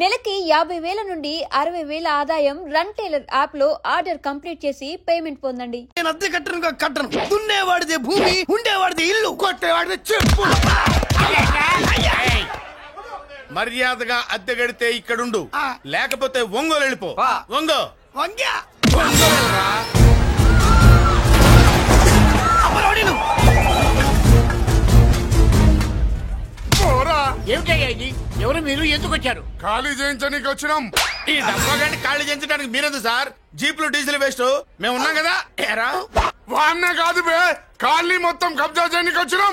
నెలకి 50,000 నుండి 60,000 ఆదాయం రన్ టైలర్ యాప్ లో ఆర్డర్ కంప్లీట్ చేసి పేమెంట్ పొందండి. నేను అద్దె కట్టను దున్నేవాడిదే భూమి, ఉండేవాడిదే ఇల్లు, కొట్టేవాడిదే చెప్పు. మర్యాదగా అద్దె గడితే ఇక్కడుండు, లేకపోతే ఒంగోలు వెళ్ళిపో. వంగ్యా ఏమిటయ్యా ఇది? ఎవరు మీరు? ఎందుకు వచ్చారు? ఖాళీ చేయించడానికి వచ్చినాం. ఈ డబ్బా గంట ఖాళీ చేయించడానికి మీరెందు సార్? జీప్లు డీజిల్ వేస్ట్, మేము ఉన్నాం కదా. వాన్న కాదు బే, ఖాళీ మొత్తం కబ్జా చేయడానికి వచ్చినాం.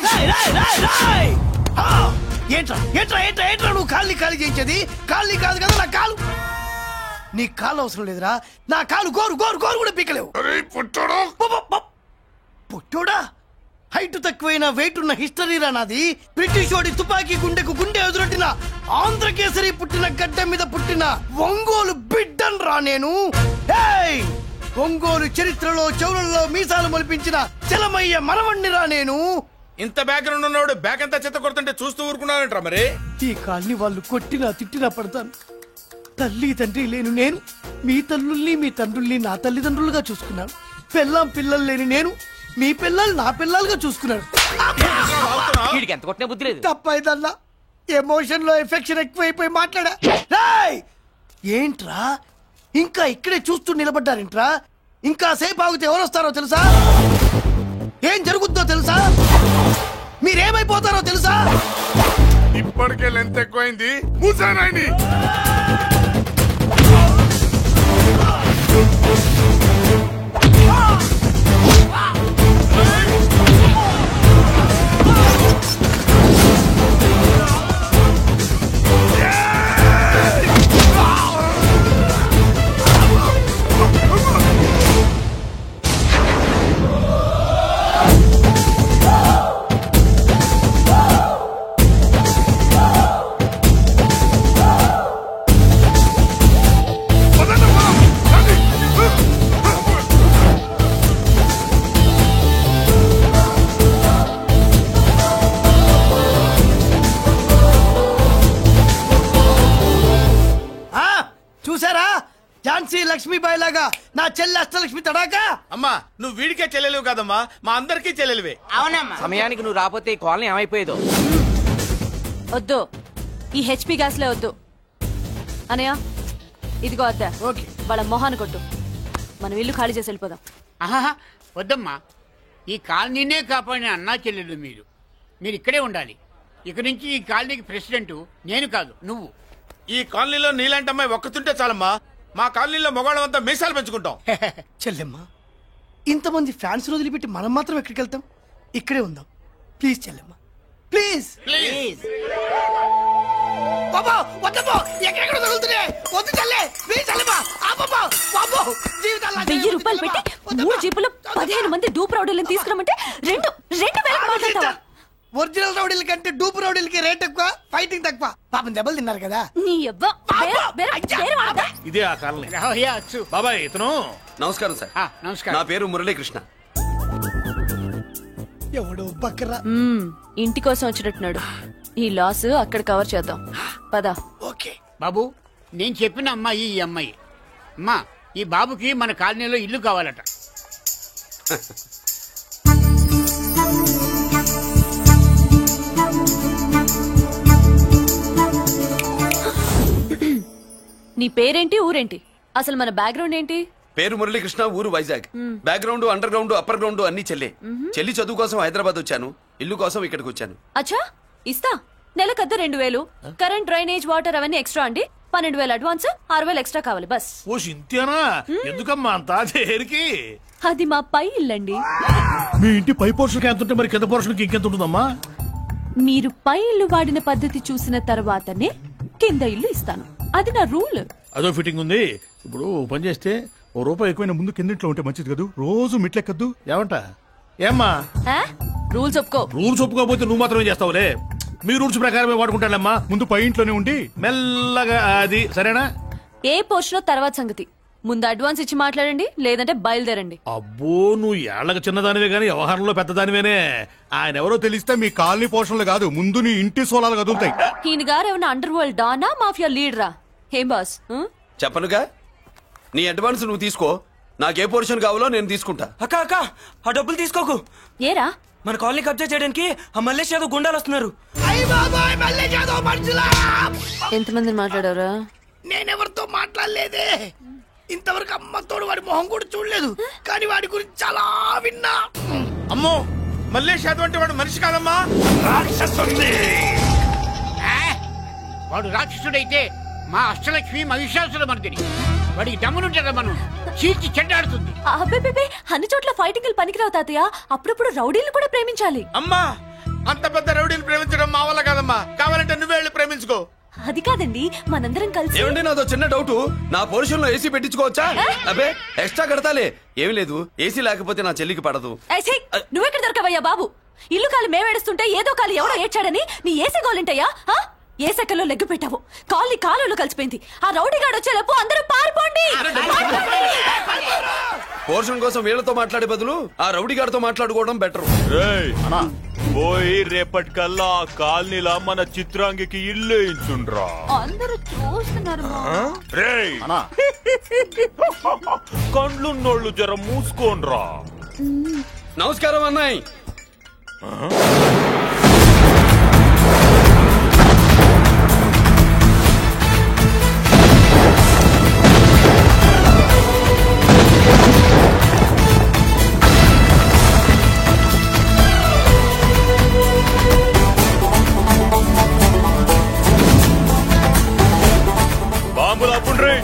ఏంట్రా నువ్వు ఖాళీ చేయించేది? ఖాళీ కాదు కదా నా కాలు. నీ కాలు అవసరం లేదురా, నా కాలు గోరు కూడా పీకలేవు. పుట్టోడా, హైట్ తక్కువైన వెయిట్ ఉన్న హిస్టరీరా నాది. బ్రిటిష్ వాడి తుపాకీ గుండెకు గుండె ఎదురొట్టిన ఆంధ్రకేసరి పుట్టిన గడ్డ మీద పుట్టిన ఒంగోలు బిడ్డన్ రా నేను. ఒంగోలు చరిత్రలో చౌరల్లో మీసాలు మొలిపించిన చలమయ్య మనవణ్ణి రా నేను. ఇంత బ్యాక్గ్రౌండ్ ఉన్నవాడు బ్యాక్ అంతా చెత్త కొడుతుంటే చూస్తూ ఊరుకున్నాడంట్రా. మరి ఈ కాల్ని వాళ్ళు కొట్టినా తిట్టినా పడతాను. తల్లి తండ్రి లేను నేను మీ తల్లుల్ని మీ తండ్రుల్ని నా తల్లిదండ్రులుగా చూసుకున్నాను. పెళ్ళాం పిల్లలు లేని నేను మీ పిల్లలు నా పిల్లలుగా చూసుకున్నాడు. ఎంత కొట్టినా బుద్ధి లేదు. తప్పైదల్లా ఎమోషన్ లో ఎఫెక్షన్ ఎక్కువైపోయి మాట్లాడా. ఏంట్రా ఇంకా ఇక్కడే చూస్తూ నిలబడ్డారేంట్రా? ఇంకా సేపు ఆగితే ఎవరు వస్తారో తెలుసా? ఏం జరుగుద్దో తెలుసా? మీరేమైపోతారో తెలుసా? ఇప్పటికే లెంత్ ఎక్కువైంది. మూసానాయని లక్ష్మీబాయి లాగా నా చెల్లి అష్టలక్ష్మి తడాకా. అమ్మా, నువ్వు వీడికే చెల్లెలివి కాదమ్మా, మా అందరికీ చెల్లెలివే. అవునమ్మా. సమయానికి నువ్వు రాకపోతే ఈ కాలనీ ఏమైపోయేదో. వద్దు, ఈ హెచ్పి గ్యాస్ లే వద్దు. అనయ్య ఇదిగో అద్దా. ఓకే, వాళ్ళ మొహాన్ని కొట్టు. మనం ఇల్లు ఖాళీ చేసి వెళ్ళిపోదాం. ఆహా, వద్దమ్మా. ఈ కాలనీనే కాపాడిన అన్నా చెల్లెలు మీరు ఇక్కడే ఉండాలి. ఇక నుంచి ఈ కాలనీకి ప్రెసిడెంట్ నేను కాదు, నువ్వు. ఈ కాలనీలో నీలాంటి అమ్మాయి ఒక్కతుంటే చాలమ్మా. మా కాలనీలో మగవాళ్ళంతా మీసాలు పెంచుకుంటాం. చెల్లెమ్మా, ఇంతమంది ఫ్యాన్స్ వదిలిపెట్టి మనం మాత్రం ఎక్కడికి వెళ్తాం? ఇక్కడే ఉందాం ప్లీజ్ చెల్లెమ్మా, ప్లీజ్. ₹1000 పెట్టి 3 జీపులు 15 మంది డూప్ రౌడీలను తీసుకురామంటే 2,000 మాట్లాడతావా? ఒరిజినల్ రౌడీల కంటే డూప్ రౌడీలకి రేట్ ఎక్కువ, ఫైటింగ్ తక్కువ. పాపం దెబ్బలు తిన్నారు కదా. ఇదే ఆ కాలనీ. బాబాయ్ ఇతను. నమస్కారం సార్. నమస్కారం. నా పేరు మురళీకృష్ణ. ఎవడో బకరా ఇంటి కోసం వచ్చినట్టున్నాడు. ఈ లాస్ అక్కడ కవర్ చేద్దాం. పదా. ఓకే బాబు, నేను చెప్పిన అమ్మాయి ఈ అమ్మాయి. అమ్మా, ఈ బాబుకి మన కాలనీలో ఇల్లు కావాలట. నీ పేరేంటి, ఊరేంటి, అసలు మన బ్యాక్గ్రౌండ్ ఏంటి? పేరు మురళీకృష్ణ, ఊరు Vizag. Background under ground upper ground అన్ని చెల్లె. చెల్లి చదువు కోసం హైదరాబాద్ వచ్చాను, ఇల్లు కోసం ఇక్కడికి వచ్చాను. అచ్చా, ఇస్తా. నెలకద్ద 2,000, కరెంట్, డ్రైనేజ్, వాటర్ అవన్నీ ఎక్స్ట్రా అండి. 12,000 అడ్వాన్స్, 6,000 ఎక్స్ట్రా కావాలి బస్. ఓ సింత్యానా, ఎందుకమ్మా అంతా చేరికి? అది మా పై ఇల్లండి. మీ ఇంటి పై పోర్షన్కి ఎంత ఉంటే మరి కింద పోర్షన్కి ఇంకెంత ఉంటుందమ్మా? మీరు పై ఇల్లు వాడిన పద్ధతి చూసిన తర్వాతనే కింద ఇల్లు ఇస్తాను. అది నా రూల్. అదో ఫిట్టింగ్ ఉంది. ఇప్పుడు పని చేస్తే ₹1 ఎక్కువైనా ముందు కిందింట్లో ఉంటే మంచిది కదా, రోజు మెట్లెక్కద్దు. ఏమంట? ఏమ్మా రూల్స్ ఒప్పుకో. రూల్స్ ఒప్పుకోకపోతే నువ్వు మాత్రమే చేస్తావులే. మీ రూల్స్ ప్రకారమే వాడుకుంటానమ్మా. ముందు పై ఇంట్లోనే ఉండి మెల్లగా అది, సరేనా? ఏ పోర్షన్ తర్వాత సంగతి. ముందు అడ్వాన్స్ ఇచ్చి మాట్లాడండి, లేదంటే బయలుదేరండి. అబ్బో, నువ్వు ఏళ్లకు చిన్నదానివే గానీ వ్యవహారంలో పెద్దదానివేనే. ఆయన ఎవరో తెలిస్తే మీ కాలనీ పోషణలు కాదు, ముందు నీ ఇంటి సోలాలు కదులుతాయి. ఈయన గారు ఏమన్నా అండర్ వరల్డ్ డానా, మాఫియా లీడరా? ఏం బాస్ చెప్పనుగా నీ అడ్వాన్స్ నువ్వు తీసుకో, నాకే పోర్షన్ కావాలో నేను తీసుకుంటా. అక్క అక్క ఆ డబ్బులు తీసుకోకు. ఏరా మన కాలనీ కబ్జా చేయడానికి ఆ మల్లేష్ యాదవ్ గుండాలు వస్తున్నారు. ఎంతమందిని మాట్లాడారా? నేనెవరితో మాట్లాడలేదే. ఇంతవరకు అమ్మతోడు వాడి మొహం కూడా చూడలేదు, కానీ వాడి గురించి చాలా విన్నా. అమ్మో మల్లేష్ యాదవ్ అంటే వాడు మనిషి కాదమ్మా, రాక్షసుడి. వాడు రాక్షసుడైతే మా అష్టలక్ష్మి మహిషాసుల మర్దిని. వాడికి దమ్మునుంటారా మనం చీల్చి చెడ్డాడుతుంది. అబ్బే అన్ని చోట్ల ఫైటింగ్ పనికిరావు తాతయ్య. అప్పుడప్పుడు రౌడీలు కూడా ప్రేమించాలి. అమ్మా అంత పెద్ద రౌడీని ప్రేమించడం మా వల్ల కాదమ్మా, కావాలంటే నువ్వే వెళ్ళి ప్రేమించుకో. అది కాదండి, మనందరం కలిసి. ఏమండి నాదో చిన్న డౌట్, నా పోర్షన్ లో ఏసీ పెట్టించుకోవచ్చా? అబ్బే ఎక్స్ట్రా కడతాలే, ఏమి లేదు. ఏసీ లేకపోతే నా చెల్లికి పడదు. నువ్వెక్కడ దొరకవయ్యా బాబు? ఇల్లు కాలు మేమేడుస్తుంటే ఏదో కాలు ఎవడో ఏడ్చాడని నీ ఏసీ గోలింటయ్యా? ఏ సెకల్లో లెగ్గు పెట్టావు, కాలి కాలులో కలిసిపోయింది. ఆ రౌడీగాడు వచ్చేలోపు అందరూ పారిపోండి. పోర్షన్ కోసం వీళ్ళతో మాట్లాడే బదులు ఆ రౌడీ గారితో మాట్లాడుకోవడం బెటర్. పోయి రేపటికల్లా కాలనీలా మన చిత్రాంగికి ఇల్లు ఇచ్చుండ్రా. అందరూ చూస్తున్నారు. కండ్లున్నోళ్ళు జర మూసుకోండ్రా. నమస్కారం అన్నాయ్. బాంబులు అప్పుండ్రీ.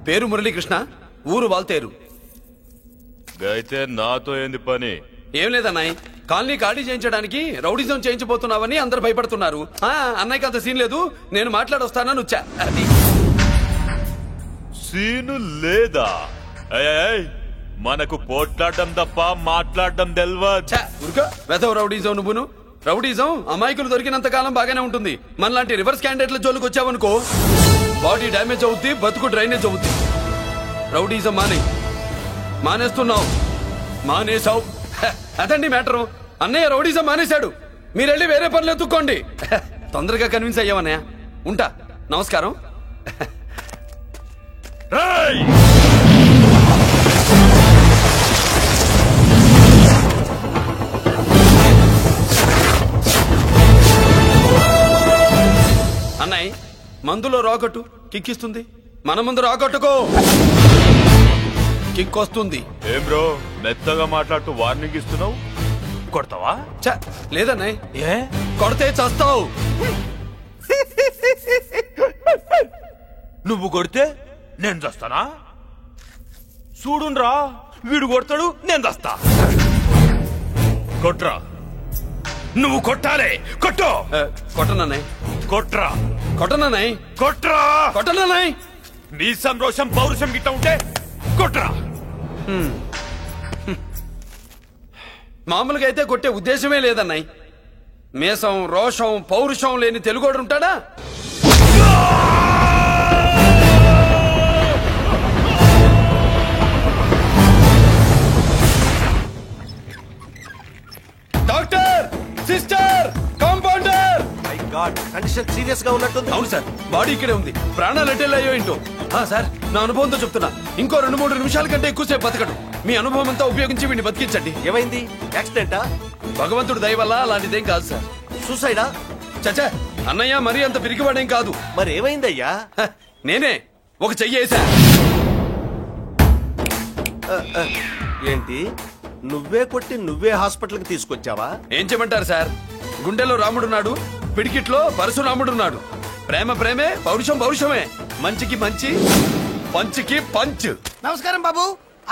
పేరు మురళీకృష్ణ, ఊరు వాల్తేరు. అయితే నాతో ఏంది పని? ఏం లేదన్నాయ్, కాలనీ ఖాళీ చేయించడానికి రౌడిజం చేయించబోతున్నావని అందరు భయపడుతున్నారు. అన్నయ్యకి అంత సీన్ లేదు, నేను మాట్లాడొస్తానని వచ్చా. అది సీను లేదా? మనకు పోట్లాడడం తప్ప మాట్లాడడం తెల్వా. వెధవ రౌడీజం నువ్వును. రౌడీజం అమాయకులు దొరికినంత కాలం బాగానే ఉంటుంది. మనలాంటి రివర్స్ క్యాండిడేట్ల జోలికి వచ్చావనుకో బాడీ డ్యామేజ్ అవుద్ది, బతుకు డ్రైనేజ్ అవుద్ది. రౌడీజం మానేస్తున్నావు, మానేసావు. అదండి మ్యాటరు. అన్నయ్య రౌడీజం మానేశాడు, మీరెళ్ళి వేరే పనులు ఎత్తుక్కోండి. తొందరగా కన్విన్స్ అయ్యావన్నయ్య. ఉంటా, నమస్కారం. అన్నయ్య మందులో రాకట్టు కిక్కిస్తుంది, మన ముందు రాకట్టుకో కిక్ వస్తుంది. ఏం బ్రో మెత్తగా మాట్లాడుతూ వార్నింగ్ ఇస్తున్నావు? కొడతావా? లేదన్నయ్య, ఏ కొడితే చస్తావు. నువ్వు కొడితే నేను చస్తానా? చూడుండ్రా, వీడు కొడతాడు, నేను చస్తా. కొట్రా, నువ్వు కొట్టాలే. కొట్టు. కొట్టనన్నయ్య. కొట్రా. కొట్టనన్నయ్య. కొట్రా. కొట్టనన్నయ్య. నీ సంరోషం పౌరుషం గిట్ట ఉంటే కొట్రా. మామూలుగా అయితే కొట్టే ఉద్దేశమే లేదన్నయ్య. మేషం రోషం పౌరుషం లేని తెలుగోడు ఉంటాడా? Doctor, sister, compounder. My God, condition serious గా ఉన్నట్టుంది. అవును సార్, బాడీ ఇక్కడే ఉంది. ప్రాణాలు ఎట్టెళ్ళాయో ఏంటో. సార్, నా అనుభవంతో చెప్తున్నా, ఇంకో 2-3 నిమిషాల కంటే ఎక్కువసేపు బతకడు. మీ అనుభవం అంతా ఉపయోగించి వీడిని బతికించండి. ఏమైంది? యాక్సిడెంటా? భగవంతుడు దయ వల్ల అలాంటిదేం కాదు సార్. సూసైడా? చచ్చా, అన్నయ్య మరీ అంత పిరికివాడేం కాదు. మరి ఏమైందయ్యా? నేనే ఒక చెయ్యి వేసా. ఏంటి, నువ్వే కొట్టి నువ్వే హాస్పిటల్ కి తీసుకొచ్చావా? ఏం చేయమంటారు సార్, గుండెలో రాముడున్నాడు, పిడికిట్లో పరశురాముడున్నాడు. ప్రేమ ప్రేమే, పౌరుషం పౌరుషమే. మంచికి మంచి, పంచికి పంచ్. నమస్కారం బాబు.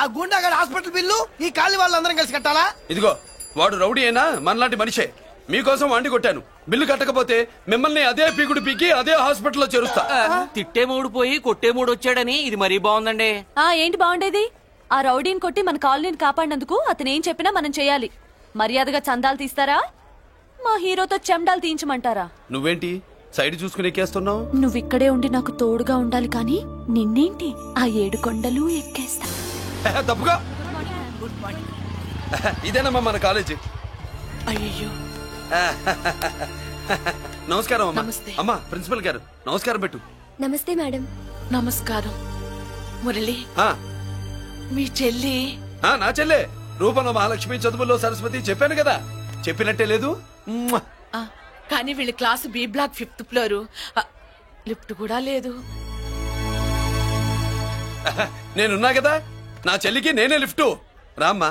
ఆ గుండాగడ్ హాస్పిటల్ బిల్లు ఈ కాలి వాళ్ళందరం కలిసి కట్టాలా? ఇదిగో, వాడు రౌడీ అయినా మనలాంటి మనిషే. మీకోసం వండి కొట్టాను. బిల్లు కట్టకపోతే మిమ్మల్ని అదే పీకుడు పీకి అదే హాస్పిటల్లో చేరుస్తా. తిట్టే మూడు పోయి కొట్టే మూడు వచ్చాడని ఇది మరీ బాగుందండి. ఏంటి బాగుండేది? ఆ రౌడీని కొట్టి మన కాలనీని కాపాడినందుకు అతను ఏం చెప్పినా మనం చేయాలి. మర్యాదగా చందాలు తీస్తారా, మా హీరోతో చెండాలు తీయించమంటారా? నువ్వేంటి సైడ్ చూసుకుని ఎక్కేస్తున్నావు. నువ్వు ఇక్కడే ఉండి నాకు తోడుగా ఉండాలి కానీ నిన్నేంటి ఆ 7 కొండలు ఎక్కేస్తా. తప్పుగా. ఇదేనమ్మా మన కాలేజీ. అయ్యో నమస్కారం అమ్మా. అమ్మా ప్రిన్సిపల్ గారు నమస్కారం పెట్టు. నమస్తే మేడం. నమస్కారం. మురళి మీ చెల్లి? నా చెల్లె రూపంలో మహాలక్ష్మి, చదువుల్లో సరస్వతి. చెప్పాను కదా, చెప్పినట్టే లేదు. కానీ వీళ్ళ class B block 5th floor. Lift కూడా లేదు. నేనున్నా కదా, నా చెల్లికి నేనే లిఫ్ట్. రామ్మా.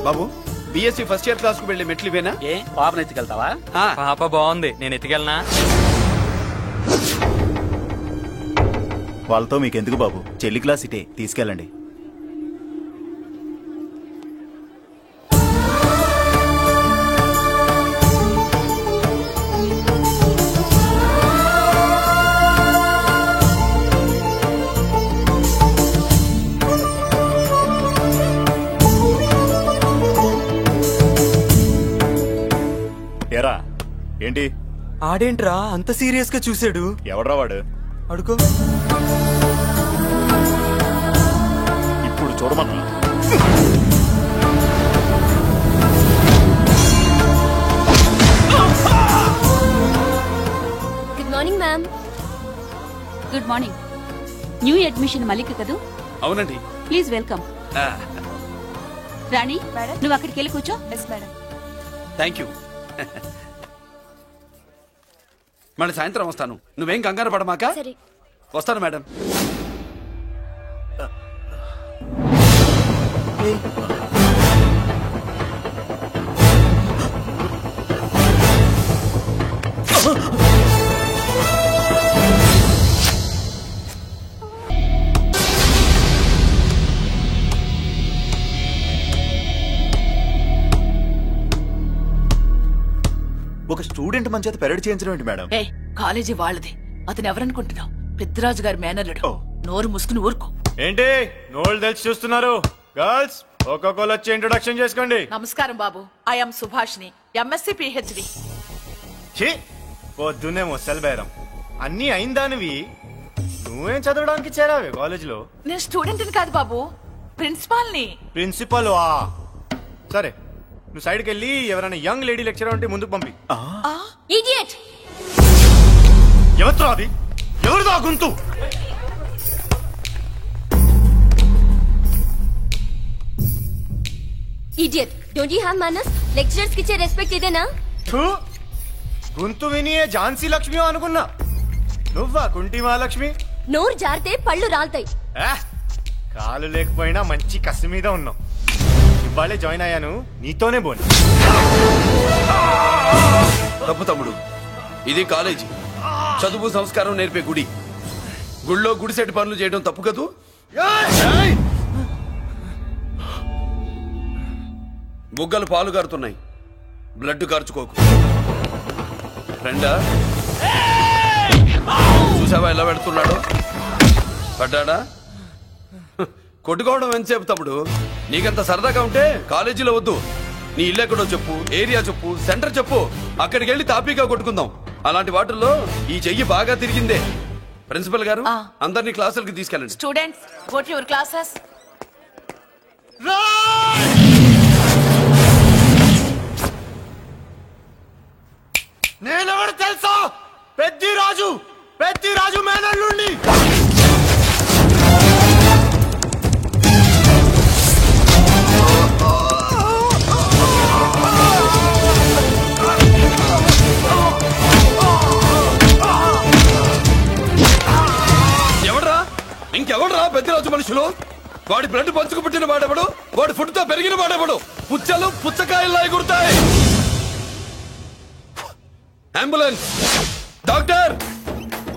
బాబు బిఎస్సీ ఫస్ట్ ఇయర్ క్లాస్ కు వెళ్లి మెట్లు ఇవేనా? ఏ పాపను ఎత్తుకెళ్తావా? పాప బాగుంది, నేను ఎత్తుకెళ్ళనా? వాళ్ళతో మీకెందుకు బాబు, చెల్లి క్లాస్ ఇటే, తీసుకెళ్ళండి. ఏరా ఏంటి? ఆడేంట్రా అంత సీరియస్ గా చూసాడు? ఎవడ్రా వాడు? అడుకో. ఇప్పుడు చూడమన్నా. Good morning ma'am. Good morning. New admission Mallika కదూ? అవునండి. Please welcome. రాణి నువ్వు అక్కడికి వెళ్ళి కూర్చో. Thank you. మళ్ళీ సాయంత్రం వస్తాను, నువ్వేం కంగారు పడమాక. వస్తాను మేడం. ఒక స్టూడెంట్ మన చేత పెరడ్ చేయించడం ఏంటి మేడం? కాలేజీ వాళ్ళది. అతను ఎవరనుకుంటున్నావు? పెద్దరాజు గారి మేనల్లుడు. నోరు ముసుకుని ఊరుకో. ఏంటి నోళ్ళు తెలిసి చూస్తున్నారు? గర్ల్స్ ఒక్కొక్కరు వచ్చి ఇంట్రొడక్షన్ చేసుకోండి. నమస్కారం బాబు, ఐఎమ్ సుభాష్ని, ఎంఎస్సి పిహెచ్డి. పొద్దున్నే ముసలి బేరం అన్ని అయిందానివి, నువ్వేం చదవడానికి చేరావే కాలేజీలో? నేను స్టూడెంట్ని కాదు బాబు, ప్రిన్సిపాల్ని. ప్రిన్సిపల్ సరే, నువ్వు సైడ్కి వెళ్ళి ఎవరైనా యంగ్ లేడీ లెక్చరర్ ఉంటే ముందుకు పంపి. ఇడియట్! ఎవరితో అది? ఎవరిదో గుంతు? ఇడియట్! డోంట్ యు హావ్ మనస్? లెక్చరర్స్ కి ఇచ్చే రెస్పెక్ట్ ఇదేనా? గుంతు విని ఝాన్సీ లక్ష్మి అనుకున్నా, నువ్వా కుంటి మహాలక్ష్మి? నోరు జారితే పళ్ళు రాల్తాయి. కాలు లేకపోయినా మంచి కసి మీద ఉన్నావు. ఇవాళే జాయిన్ అయ్యాను, నీతోనే బోని. తప్పు తమ్ముడు, ఇది కాలేజీ, చదువు సంస్కారం నేర్పే గుడి. గుళ్ళో గుడిసెట్టి పనులు చేయడం తప్పు కదూ? బుగ్గలు పాలు గారుతున్నాయి, బ్లడ్ కార్చుకోకు. ఫ్రెండా, చూసావా ఎలా పెడుతున్నాడు? పడ్డాడా? కొట్టుకోవడం ఎంతసేపు తమ్ముడు? నీకంత సరదాగా ఉంటే కాలేజీలో వద్దు. నీ ఇల్లు ఎక్కడో చెప్పు, ఏరియా చెప్పు, సెంటర్ చెప్పు, అక్కడికి వెళ్ళి తాపీగా కొట్టుకుందాం. అలాంటి వాటిల్లో ఈ చెయ్యి బాగా తిరిగిందే. ప్రిన్సిపల్ గారు అందరినీ క్లాసులకి తీసుకెళ్ళండి. Students go to your classes. నేనెవరు తెలుసా? పెద్దిరాజు, పెద్దిరాజు మేనల్లుండి. ఎవడ్రా? ఇంకెవడ్రా పెద్దిరాజు మనుషులు? వాడి బ్లడ్ పంచుకు పుట్టిన వాడెవడు? వాడి ఫుడ్ తో పెరిగిన వాడెవడు? పుచ్చలు పుచ్చకాయల్లా ఎగురుతాయి. Ambulance, doctor.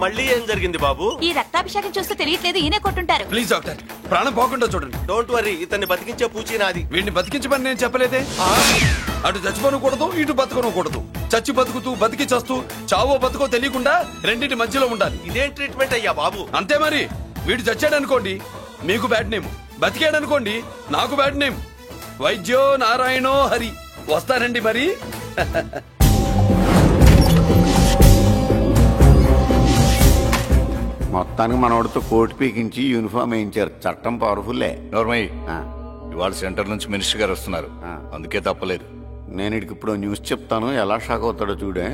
మళ్ళీ ఏం జరిగింది బాబు? ఈ రక్తాభిషేకం చూస్తే తెలియట్లేదు, ఈయనే కొట్టుంటారు. ప్లీజ్ డాక్టర్, ప్రాణం పోకుండా చూడండి. డోంట్ వరీ, ఇతన్ని బతికించే పూచి నాది. వీడిని బతికించమని నేను చెప్పలేదే. అటు చచ్చిపోనకూడదు, ఇటు బతకనకూడదు. చచ్చి బతుకుతూ, బతికి చస్తూ, చావో బతుకో తెలియకుండా రెండింటి మధ్యలో ఉండాలి. ఇదేం ట్రీట్మెంట్ అయ్యా బాబు? అంతే మరి. వీడు చచ్చాడు అనుకోండి, మీకు బ్యాడ్ నేమ్, బతికాడనుకోండి నాకు బ్యాడ్ నేమ్. వైద్యో నారాయణో హరి. వస్తానండి మరి. మొత్తానికి మనోడితో కోట్ పీకించి యూనిఫామ్ వేయించారు. చట్టం పవర్ఫుల్లే. నోర్మయ్య, ఇవాళ సెంటర్ నుంచి మినిస్టర్ గారు వస్తున్నారు, అందుకే తప్పలేదు. నేను ఇడికి ఇప్పుడు న్యూస్ చెప్తాను, ఎలా షాక్ అవుతాడో చూడే.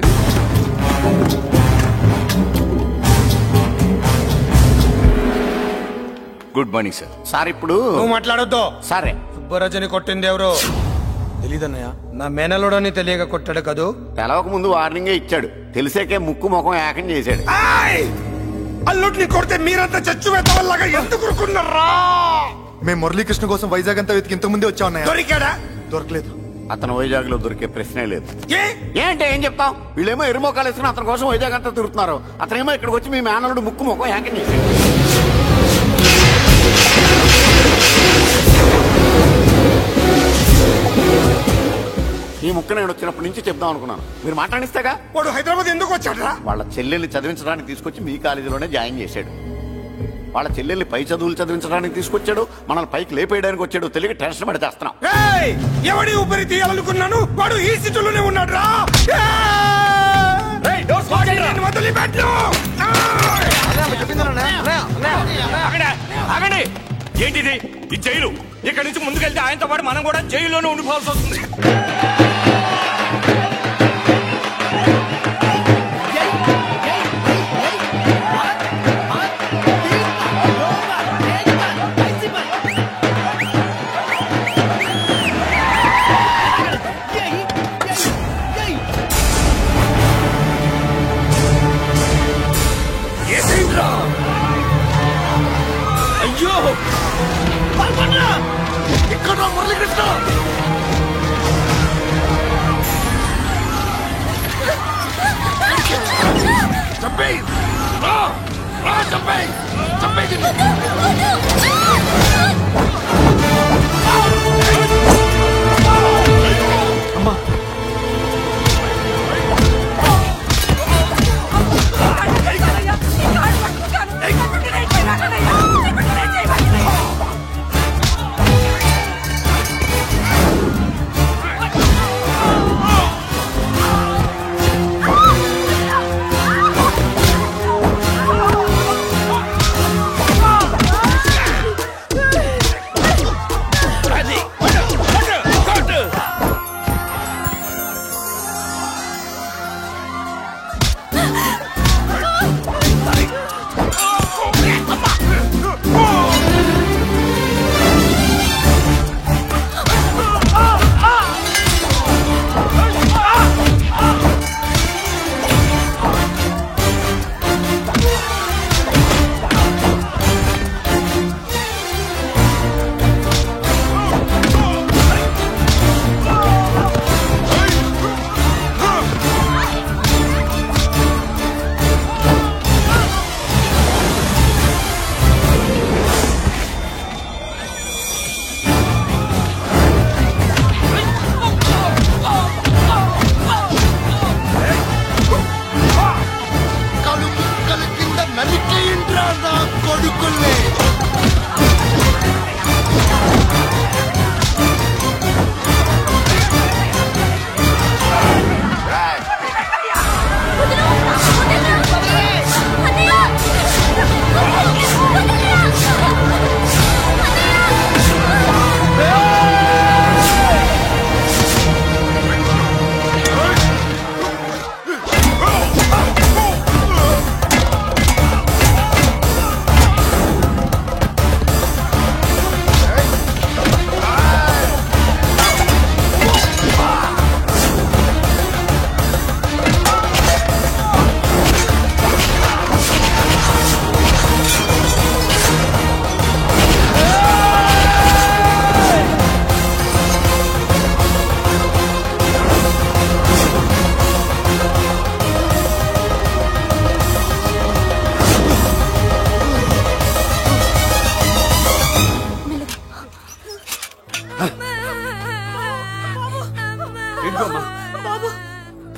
Good morning sir. సార్ ఇప్పుడు నువ్వు మాట్లాడొద్దు. సరే. సుబ్బరాజుని కొట్టింది ఎవరు? తెలీదన్నయ్య. నా మేనలోడని తెలియక కొట్టాడు కదూ. తెలవక ముందు వార్నింగే ఇచ్చాడు. తెలిసాకే ముక్కు ముఖం ఏకం చేశాడు. అల్లుడిని కొడితే మీరంతా చచ్చు వెతవల్లాగా ఎందుకు ఊరుకున్నారా? మేము మురళీకృష్ణ కోసం వైజాగ్ అంతా వెతికి ఇంతకు ముందే వచ్చా ఉన్నాయా? దొరికాడా? దొరకలేదు. అతను వైజాగ్ లో దొరికే ప్రశ్నే లేదు. ఏంటి ఏం చెప్తాం? వీళ్ళేమో ఎరుమోకాలు వేసుకుని అతని కోసం వైజాగ్ అంతా తిరుగుతున్నారు. అతనేమో ఇక్కడికి వచ్చి మీ మేనలుడు ముక్కు ముఖం ఏకం చేశాడు. ఈ ముక్క నేను వచ్చినప్పటి నుంచి చెప్దాం అనుకున్నాను. మీరు మాట్లాడిస్తేగా. వాడు హైదరాబాద్ ఎందుకు వచ్చాడరా? వాళ్ళ చెల్లెల్ని చదివించడానికి తీసుకొచ్చి మీ కాలేజీలోనే జాయిన్ చేశాడు. వాళ్ళ చెల్లెల్ని పై చదువులు చదివించడానికి తీసుకొచ్చాడు. మనల్ని పైకి లేపేయడానికి వచ్చాడు. తెలియక టెన్షన్ పడి చేస్తున్నాం. ఎవడి ఊపిరి తీయాలనుకున్నాను, వాడు ఈ సిటీలోనే ఉన్నాడు రా. ఏంటిది ఈ జైలు? ఇక్కడి నుంచి ముందుకెళ్తే ఆయనతో పాటు మనం కూడా జైల్లోనే ఉండిపోవాల్సి వస్తుంది. అయ్యో ఇక్కడ మురళీకృష్ణ చంపేయ్, చంపేయ్, చంపేయ్. అమ్మా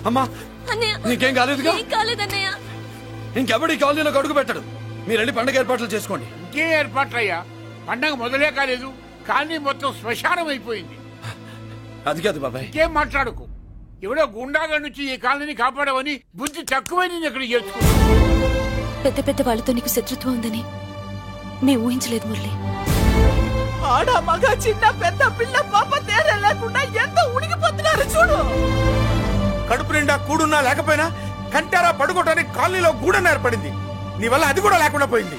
అమ్మా నీకేం కాలేదుగా? కాలేదన్నయ్య. ఇంకెవడి కాలనీలోకి అడుగు పెట్టడు. మీరు వెళ్ళి పండుగ ఏర్పాట్లు చేసుకోండి. ఇంకే ఏర్పాట్లయ్యా? పండగ మొదలే కాలేదు కాలనీ మొత్తం శ్మశానం అయిపోయింది. అది కాదు బాబాయ్. ఇంకేం మాట్లాడుకు. ఎవడో గుండాగా నుంచి ఈ కాలనీని కాపాడవని బుద్ధి తక్కువై నేను ఇక్కడ చేర్చుకున్నాను. పెద్ద పెద్ద వాళ్ళతో నీకు శత్రుత్వం ఉందని మేము ఊహించలేదు మురళి. ఆడ మగ చిన్న పెద్ద పిల్ల పాప తేడా లేకుండా ఎంత ఉడికిపోతున్నారు చూడు. కడుపు నిండా కూడున్నా లేకపోయినా కంటారా పడుకోవటానికి కాలనీలో గూడన్న ఏర్పడింది. నీ వల్ల అది కూడా లేకుండా పోయింది.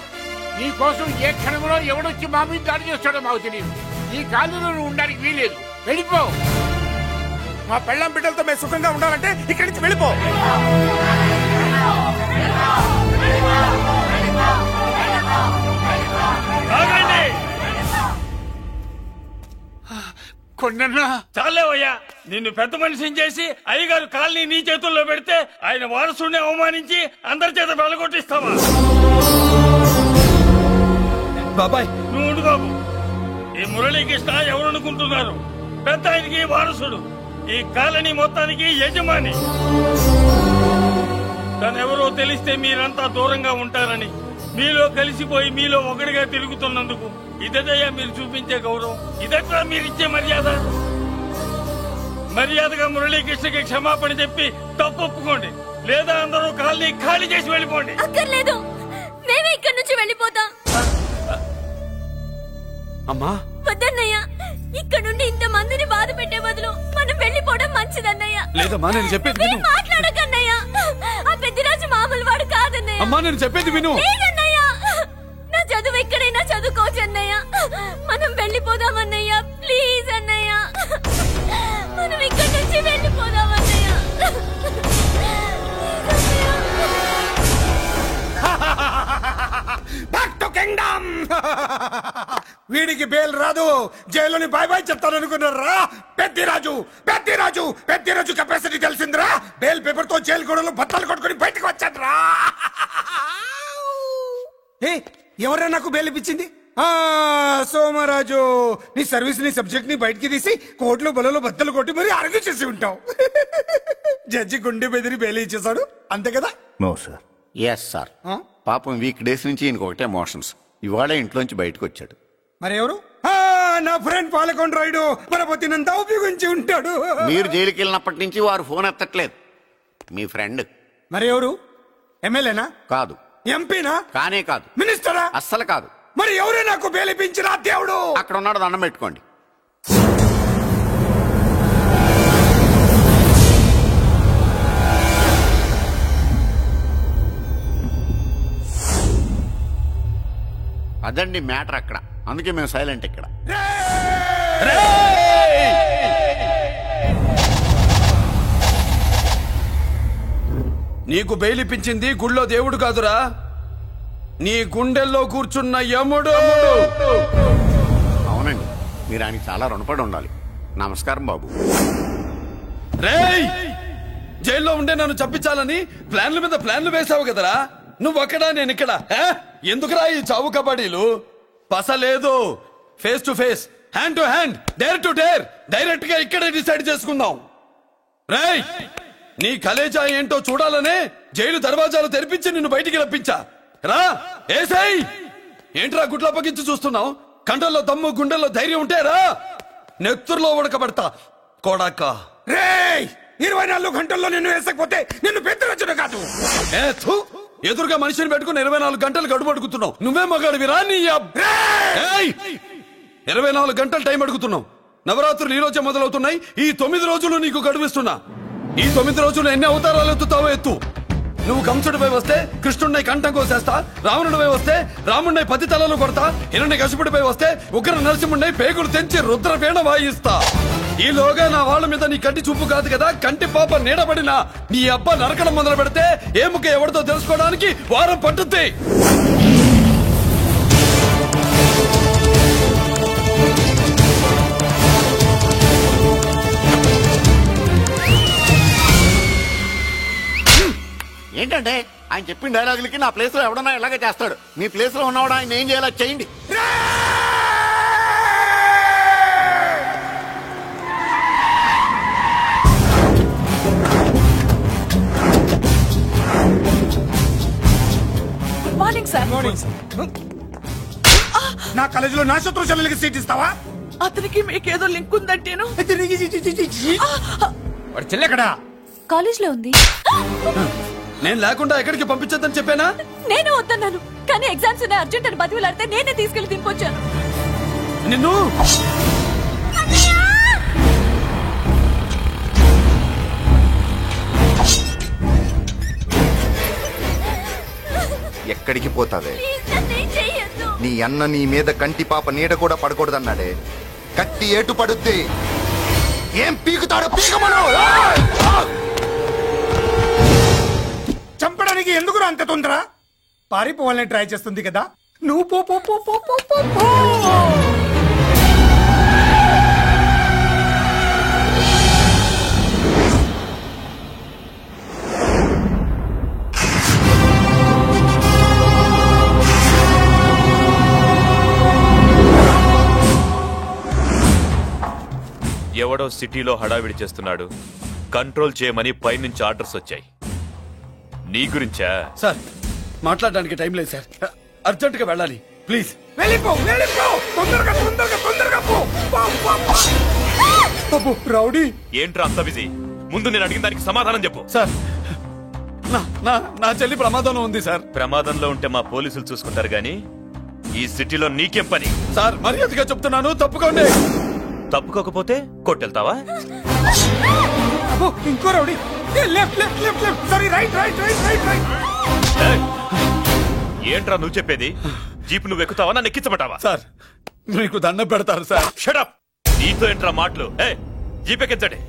నీ కోసం ఏ క్షణంలో ఎవడొచ్చి మా మీద దాడి చేస్తాడో మాకు తెలియదు. ఈ కాలనీలో నువ్వు ఉండడానికి వీలేదు. వెళ్ళిపో. మా పెళ్ళాం బిడ్డలతో మేము సుఖంగా ఉండాలంటే ఇక్కడి నుంచి వెళ్ళిపో. చాలేవయ్యా, నిన్ను పెద్ద మనిషిని చేసి అయ్యగారు కాలనీ నీ చేతుల్లో పెడితే ఆయన వారసుని అవమానించి అందరి చేత వెళ్ళగొట్టిస్తావా? బాబాయ్ నువ్వు ఉండు బాబు. ఈ మురళీకృష్ణ ఎవరనుకుంటున్నారు? పెద్ద ఆయనకి వారసుడు, ఈ కాలనీ మొత్తానికి యజమాని. తనెవరో తెలిస్తే మీరంతా దూరంగా ఉంటారని మీలో కలిసిపోయి మీలో ఒకటిగా తిరుగుతున్నందుకు ఇదయ్యా మీరు చూపించే గౌరవం. ఇదట్లా మీరిచ్చే మర్యాద. మర్యాదగా మురళీకృష్ణకి క్షమాపణ చెప్పి తప్పు ఒప్పుకోండి, లేదా అందరూ కాలనీ ఖాళీ చేసి వెళ్ళిపోండి. అక్కర్లేదు, మేమే ఇక్కడి నుంచి వెళ్ళిపోతాం. అమ్మా వద్దన్నయ్య, ఇక్కడ నుండి ఇంత మందిని బాధ పెట్టే బదులు మనం వెళ్ళిపోవడం మంచిదన్నయ్య. లేదమ్మా, నేను చెప్పేది విను. మాట్లాడకన్నయ్య, ఆ పెద్దిరాజు మామూలు వాడు కాదన్నయ్య. అమ్మా నేను చెప్పేది విను. లేదన్నయ్య, నా చదువు ఎక్కడైనా చదువుకోవచ్చు అన్నయ్య. మనం వెళ్ళిపోదామన్నయ్య, ప్లీజ్ అన్నయ్య. మనం ఇక్కడి నుంచి వెళ్ళిపోదామన్నయ్య. Back to kingdom. వీడికి బెయిల్ రాదు, జైలుని బాయ్ బాయ్ చెప్తాను అనుకున్నారా? పెద్దిరాజు పెద్దిరాజు పెద్దిరాజు కెపాసిటీ తెలిసిందిరా. బెయిల్ పేపర్ తో జైలు గోడలు బట్టలు కొట్టుకుని బయటకు వచ్చాడ్రా. ఎవరా నాకు బెయిల్ ఇప్పించింది? సోమరాజు, నీ సర్వీస్ నీ సబ్జెక్ట్ ని బయటికి తీసి కోర్టులో బలలో బద్దలు కొట్టి మరి అరుగు చేసి ఉంటావు. జడ్జి గుండె బెదిరి బెయిల్ ఇచ్చేసాడు, అంతే కదా? No sir. Yes sir. పాపం వీక్ డేస్ నుంచి ఇంకొకటే మోషన్స్. ఇవాళ ఇంట్లోంచి బయటకు వచ్చాడు. మరి ఎవరు? నా ఫ్రెండ్ పాలకొండ రాయుడు పరపతినంతా ఉపయోగించి ఉంటాడు. మీరు జైలుకి వెళ్ళినప్పటి నుంచి వారు ఫోన్ ఎత్తట్లేదు. మీ ఫ్రెండ్. మరి ఎవరు? ఎమ్మెల్యేనా? కాదు. ఎంపీనా? కానే కాదు. మినిస్టరా? అస్సలు కాదు. మరి ఎవరే నాకు బేలిపించిన దేవుడు? అక్కడ ఉన్నాడు, దండం పెట్టుకోండి. అదండి మ్యాటర్ అక్కడ. అందుకే మేము సైలెంట్ ఇక్కడ. నీకు బెయిలిపించింది గుళ్ళో దేవుడు కాదురా, నీ గుండెల్లో కూర్చున్న యముడు. అవునండి, మీరు ఆయనకి చాలా రుణపడి ఉండాలి. నమస్కారం బాబు. రేయ్, జైల్లో ఉండే నన్ను చంపించాలని ప్లాన్ల మీద ప్లాన్లు వేసావు కదరా. నువ్వు అక్కడా నేను ఇక్కడ. ఎందుకురా ఈ చావు కబడ్డీలు? పసలేదు. Face to face, hand to hand, dare to dare, direct గా ఇక్కడే డిసైడ్ చేసుకుందాం. రేయ్, నీ కలేజా ఏంటో చూడాలనే జైలు దర్వాజాలు తెరిపించి నిన్ను బయటికి రప్పించా. రా ఏసై. ఏంట్రా గుడ్ల పగించి చూస్తున్నావు? కండల్లో దమ్ము గుండెల్లో ధైర్యం ఉంటే రా, నెత్తుర్లో ఉడకబడతా కొడాక. రేయ్, 24 గంటల్లో నిన్ను వేసకపోతే నిన్ను పెద్దరచుడు కాదు. ఎదురుగా మనిషిని పెట్టుకుని 24 గంటలు గడుపు అడుగుతున్నావు. నువ్వే మగాడివిరా నీ 24 గంటలు టైం అడుగుతున్నావు. నవరాత్రులు ఈ రోజే మొదలవుతున్నాయి. ఈ 9 రోజులు నీకు గడువిస్తున్నా. ఈ 9 రోజులు ఎన్ని అవతారాలు ఎత్తుతావో ఎత్తు. నువ్వు కంసుడిపై వస్తే కృష్ణుడిని కంఠం కోసేస్తా, రావణుడిపై వస్తే రాముడిని 10 తలలు కొడతా, హిరణ్యకశిపుడిపై వస్తే ఉగ్ర నరసింహుడిని పేగులు తెంచి రుద్రపీణ వాయిస్తా. ఈలోగా నా వాళ్ళ మీద నీ కంటి చూపు కాదు కదా, కంటి పాప నీడబడినా నీ అబ్బ నరకడం మొదలు పెడితే ఏముక ఎవరితో తెలుసుకోవడానికి వారం పట్టుద్ది. ఏంటంటే ఆయన చెప్పిన డైలాగులకి నా ప్లేస్ లో ఎవడన్నా ఇలాగే చేస్తాడు. మీ ప్లేస్ లో ఉన్నవాడు ఆయన ఏం చేయాలో చేయండి. Good morning sir. నా కాలేజీలో నా శత్రు చెల్లెలకి సీట్ ఇస్తావా? అతనికి మీకేదో లింక్ ఉందంటేను. వాడి చెల్లెక్కడా? కాలేజ్ లో ఉంది. నేను లేకుండా ఎక్కడికి పంపించొద్దని చెప్పానా? నేను వద్దన్నాను, కానీ ఎగ్జామ్స్ ఉన్నాయి అర్జెంట్ అని బతిలాడితే నేనే తీసుకెళ్లి దింపొచ్చాను. నిన్ను ఎక్కడికి పోతావే? నీ అన్న నీ మీద కంటి పాప నీడ కూడా పడకూడదన్నాడే. కత్తి ఏటు పడుద్ది. ఏం పీకుతాడో పీకమను. చంపడానికి ఎందుకు అంత తొందర? పారిపోవాలని ట్రై చేస్తుంది కదా. నువ్వు పో పో పో పో పో పో పో. ఎవడో సిటీలో హడావిడి చేస్తున్నాడు, కంట్రోల్ చేయమని పైనుంచి ఆర్డర్స్ వచ్చాయి. నీ గురించా? సార్ మాట్లాడడానికి టైం లేదు సార్, అర్జెంట్ గా వెళ్ళాలి ప్లీజ్. వెళ్ళిపో వెళ్ళిపో, తొందరగా తొందరగా తొందరగా పో. రౌడీ ఏంట్రా అంత బిజీ? ముందు నేను అడిగిన దానికి సమాధానం చెప్పు. సార్ నా చెల్లి ప్రమాదంలో ఉంది సార్. ప్రమాదంలో ఉంటే మా పోలీసులు చూసుకుంటారు గాని ఈ సిటీలో నీకేం పని? సార్ మర్యాదగా చెప్తున్నాను, తప్పుకోండి. తప్పుకోకపోతే కొట్టెళ్తావా? ఇంకో rowdy. Left left left left, sorry right right right right right. ఏంట్రా నువ్వు చెప్పేది? జీప్ నువ్వు ఎక్కుతావా, నన్ను ఎక్కించమంటావా? సార్ మీకు దండం పెడతారు సార్. Shut up. నీతో ఏంట్రా మాటలు? జీప్ ఎక్కించండి.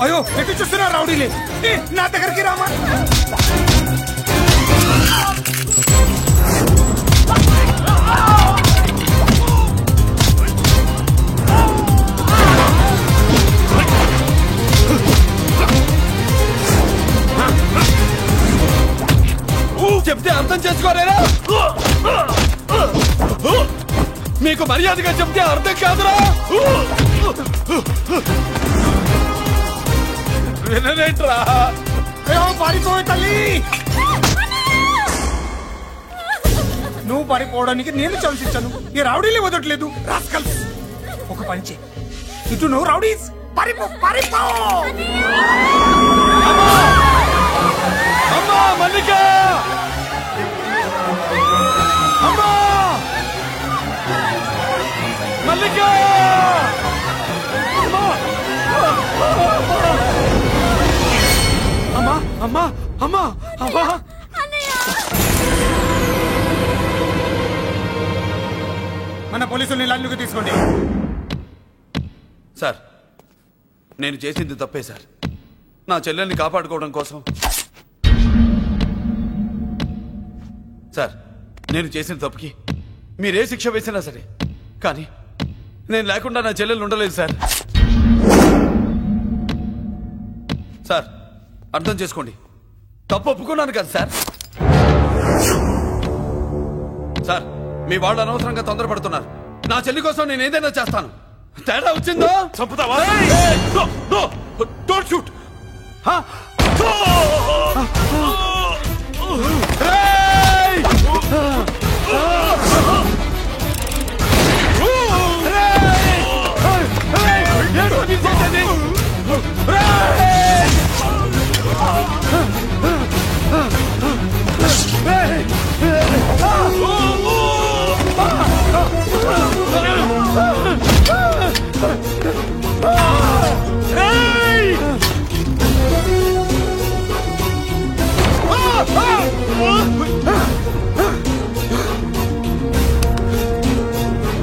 అయ్యో ఎటు చూస్తున్నా రౌడీలే, నా దగ్గరికి రామా. చెప్తే అర్థం చేసుకోలేరా? మీకు మర్యాదగా చెప్తే అర్థం కాదురా? వినరేంట్రా? పారిపోయే తల్లి, నువ్వు పారిపోవడానికి నేను ఛాన్స్ ఇచ్చాను, ఈ రౌడీలే వదలట్లేదు. రాస్కల్స్, ఒక పంచి ఇటు నువ్వు రౌడీస్ పారిపో పారిపో. అమ్మా మల్లిక, అమ్మా మల్లిక, అమ్మా అమ్మా అమ్మా అమ్మా. మన పోలీసుల్ని లైన్లోకి తీసుకోండి. సార్ నేను చేసింది తప్పే సార్. నా చెల్లెల్ని కాపాడుకోవడం కోసం సార్ నేను చేసిన తప్పుకి మీరే శిక్ష వేసినా సరే, కానీ నేను లేకుండా నా చెల్లెలు ఉండలేదు సార్. సార్ అర్థం చేసుకోండి, తప్పు ఒప్పుకున్నాను కదా సార్. సార్ మీ వాళ్ళు అనవసరంగా తొందరపడుతున్నారు. నా చెల్లి కోసం నేను ఏదైనా చేస్తాను. తేడా వచ్చిందో చంపుతావా? Don't shoot.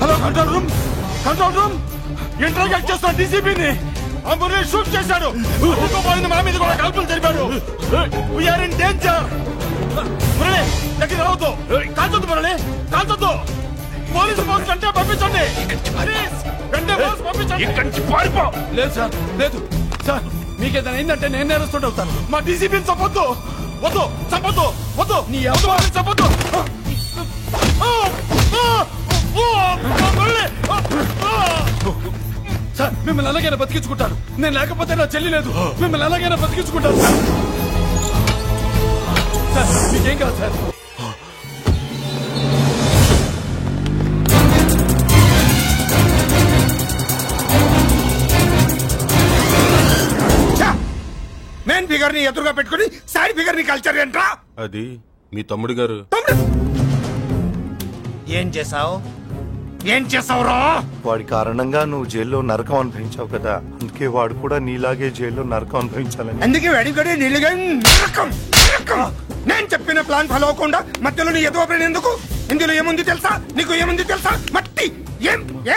Hello control room, control room. Interrogate చేస్తున్న డీసీపీని అంబులెన్స్ షూట్ చేశాడు. పోయింది, మా మీద కూడా కాల్పులు జరిపాడు. We're in danger. మురళి దగ్గర రావద్దు, కాల్చొద్దు మురళి, కాల్చొద్దు. పోలీసు పోస్ట్ అంటే పంపించండి, వెంటనే పోలీసు పంపించండి. ఇక్కడి నుంచి పారిపో. లేదు సార్, లేదు సార్. మీకేదైనా అయిందంటే నేను నేరస్తుడు అవుతాను. మా డీసీపీని చంపొద్దు, వద్దు, చంపొద్దు, వద్దు, నీ ఎవరు చంపొద్దు. సార్ మిమ్మల్ని అలాగైనా బతికించుకుంటాను. నేను లేకపోతే నా చెల్లి లేదు. మిమ్మల్ని అలాగైనా బతికించుకుంటాను సార్. సార్ మీకేం కాదు సార్. మెయిన్ ఫిగర్ ని ఎదురుగా పెట్టుకుని సైడ్ ఫిగర్ ని కల్చర్ ఏంట్రా? అది మీ తమ్ముడు గారు. ఏం చేసావు? ఏం చేసావురా? వాడి కారణంగా నువ్వు జైల్లో నరకం అనుభవించావు కదా, అందుకే వాడు కూడా నీలాగే జైల్లో నరకం అనుభవించాలని. అందుకే వెడిగడి నీళ్ళగా నరకం నరకం. నేను చెప్పిన ప్లాన్ ఫాలో అవ్వకుండా మధ్యలో నీ ఎదువ ఎందుకు? ఇందులో ఏముంది తెలుసా? నీకు ఏముంది తెలుసా? మట్టి.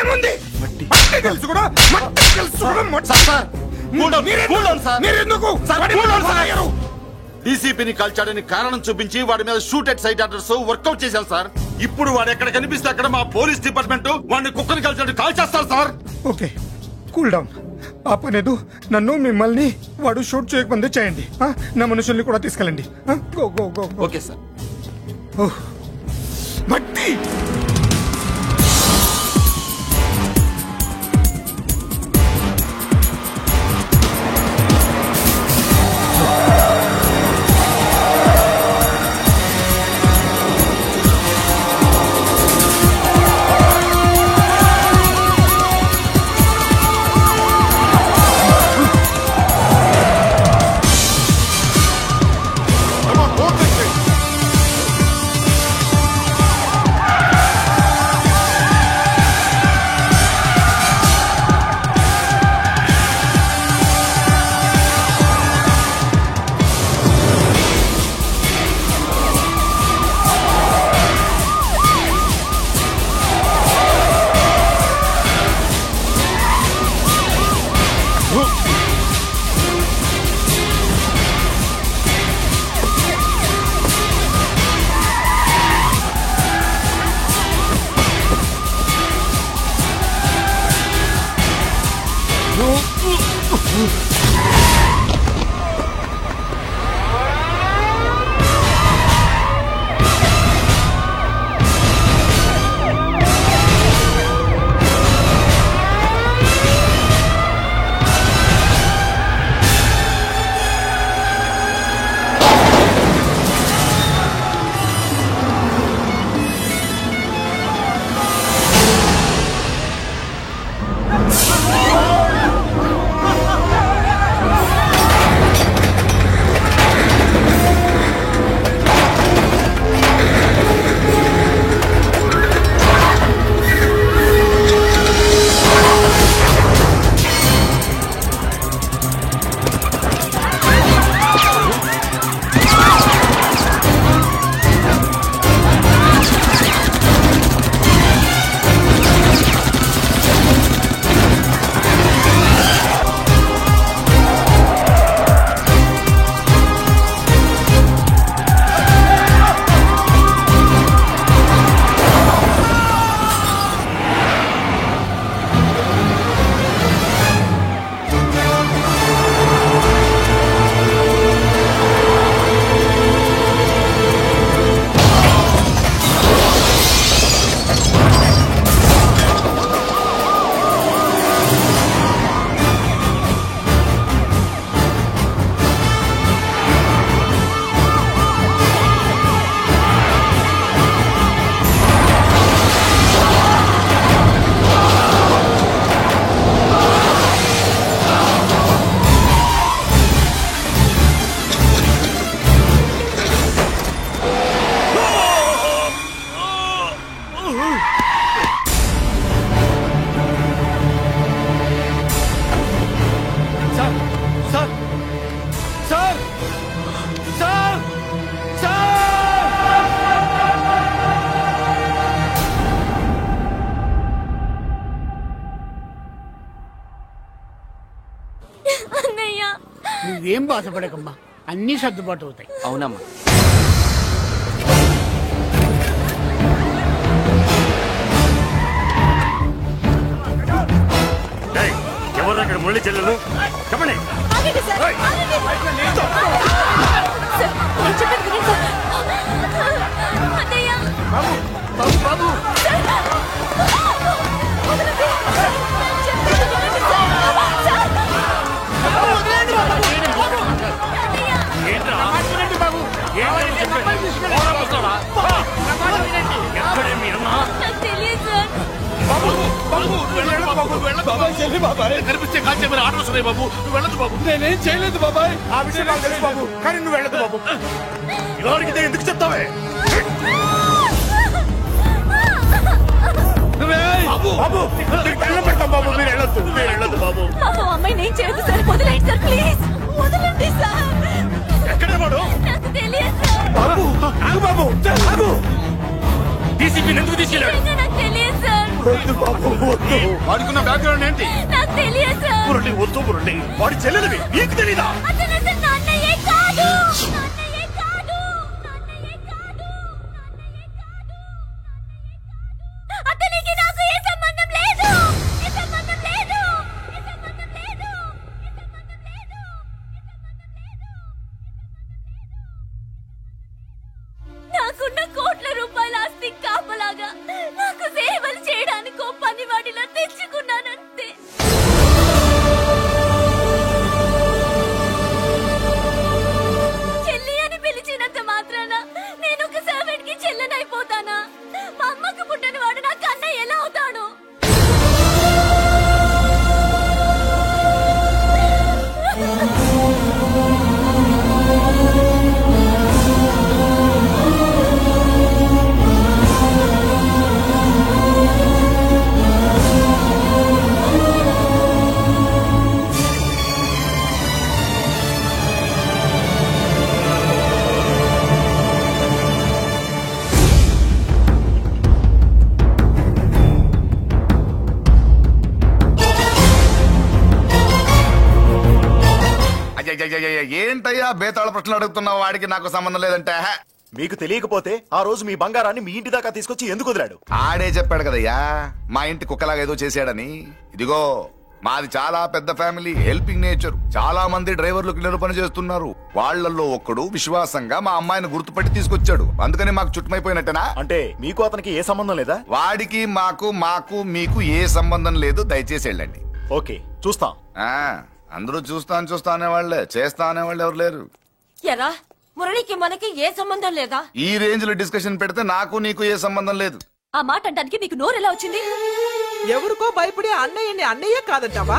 ఏముంది? మట్టి తెలుసు కూడా. మట్టి తెలుసు కూడా. మీరెందుకు డీసీపీని కాల్చాడని కారణం చూపించి వాడి మీద shoot at sight orders work out చేశాం సార్. ఇప్పుడు వాడు ఎక్కడ కనిపిస్తే అక్కడ మా పోలీస్ డిపార్ట్మెంట్ వాడిని కుక్కని కాల్చాడు కాల్ చేస్తారు సార్. Okay cool down. ఆ పనేదు నన్ను మిమ్మల్ని వాడు షూట్ చేయకముందే చేయండి. నా మనుషుల్ని కూడా తీసుకెళ్ళండి. Go go go. Okay sir. మట్టి నువ్వేం బాధపడకమ్మా, అన్నీ సర్దుబాటు అవుతాయి. అవునమ్మా. ఎవరు అక్కడ మురళి చెల్లెలు చెప్పండి. బాబు ఎక్కడే మీ అన్న? నాకు తెలియదు సార్. కనిపిస్తే కాల్చేమని ఆర్డర్ వస్తున్నాయి బాబు. నువ్వు వెళ్ళదు బాబు. నేనేం చేయలేదు బాబాయ్. ఆ విషయం నాకు తెలుసు బాబు, కానీ నువ్వు వెళ్ళదు బాబు. ఎవరికి ఎందుకు చెప్తావే? బాబు నీకు దండం పెడతాం బాబు, మీరు వెళ్ళొద్దు, మీరు వెళ్ళొద్దు బాబు. అమ్మాయి నేను చేయదు సార్, వదిలేండి సార్, ప్లీజ్ వదలండి సార్. ఎక్కడే వాడు? నాకు తెలియదు సార్. బాబు ఆగు బాబు, ఆగు. డీసీపీని ఎందుకు తీసుకెళ్ళాడు? నాకు తెలియదు సార్. వద్దు బాబు, వద్దు. వాడుకున్న బ్యాక్గ్రౌండ్ ఏంటి? నాకు తెలియదు సార్. మురళి వద్దు మురళి, వాడి చెల్లెలివి నీకు తెలీదా? అతను అసలు నా అన్నయ్యే కాదు. అతనికి నాకు ఏ సంబంధం లేదు. నాకున్న కోట్ల రూపాయల ఆస్తి కాపలాగా నాకు సేవలు చేయడానికి ఓ పనివాడిలా తెచ్చుకున్నానంతే. చెల్లి అని పిలిచినంత మాత్రాన నేను ఒక సర్వెంట్ కి చెల్లెనైపోతానా? మా అమ్మకు పుట్టిన వాడు నాకు అన్నయ్య ఎలా అవుతాడు? ఏంటయ్యా బేతాళ ప్రశ్నలు అడుగుతున్నావు? వాడికి నాకు సంబంధం లేదంటే మీకు తెలియకపోతే ఆ రోజు మీ బంగారాన్ని మీ ఇంటి దాకా తీసుకొచ్చి ఎందుకు వదిలాడు? ఆడే చెప్పాడు కదయ్యా మా ఇంటి కుక్కలాగా ఏదో చేశాడని. ఇదిగో మాది చాలా పెద్ద ఫ్యామిలీ, హెల్పింగ్ నేచర్. చాలా మంది డ్రైవర్లు క్లీనర్ పని చేస్తున్నారు. వాళ్లలో ఒక్కడు విశ్వాసంగా మా అమ్మాయిని గుర్తుపట్టి తీసుకొచ్చాడు. అందుకని మాకు చుట్టుమైపోయినట్టేనా? అంటే మీకు అతనికి ఏ సంబంధం లేదా? వాడికి మాకు మీకు ఏ సంబంధం లేదు. దయచేసి వెళ్ళండి. ఓకే, చూస్తాం. అందరూ చూస్తా అనేవాళ్లే, చేస్తా అనేవాళ్ళు ఎవరు లేరు. ఎరా మురళికి మనకి ఏ సంబంధం లేదా? ఈ రేంజ్ లో డిస్కషన్ పెడితే నాకు నీకు ఏ సంబంధం లేదు. ఆ మాట అంటానికి నీకు నోరు ఎలా వచ్చింది? ఎవరికో భయపడి అన్నయ్యని అన్నయ్య కాదంటావా?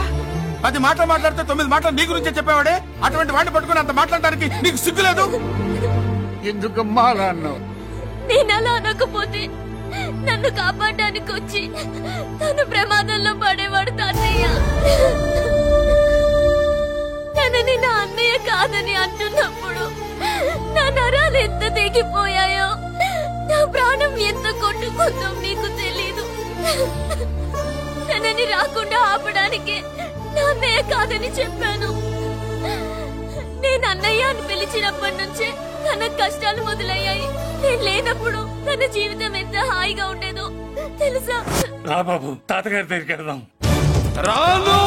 10 మాటలు మాట్లాడితే 9 మాటలు నీ గురించే చెప్పేవాడే. అటువంటి వాడిని పట్టుకుని అంత మాట్లాడడానికి నీకు సిగ్గులేదు? ఎందుకమ్మా అలా అన్నావు? నేను అలా అనకపోతే నన్ను కాపాడడానికి వచ్చి తను ప్రమాదంలో పడేవాడు తాతయ్య. తనని నా అన్నయ్య కాదని అంటున్నప్పుడు నా నరాలు ఎంత తెగిపోయాయో, నా ప్రాణం ఎంత కొట్టుకుందో నీకు తెలీదు. తనని రాకుండా ఆపడానికి నా అన్నయ్య కాదని చెప్పాను. నేను అన్నయ్య అని పిలిచినప్పటి నుంచే తన కష్టాలు మొదలయ్యాయి. నేను లేనప్పుడు తన జీవితం ఎంత హాయిగా ఉండేదో తెలుసా? రా బాబు, తాతగారి దగ్గరికి వెళ్దాం. రాను.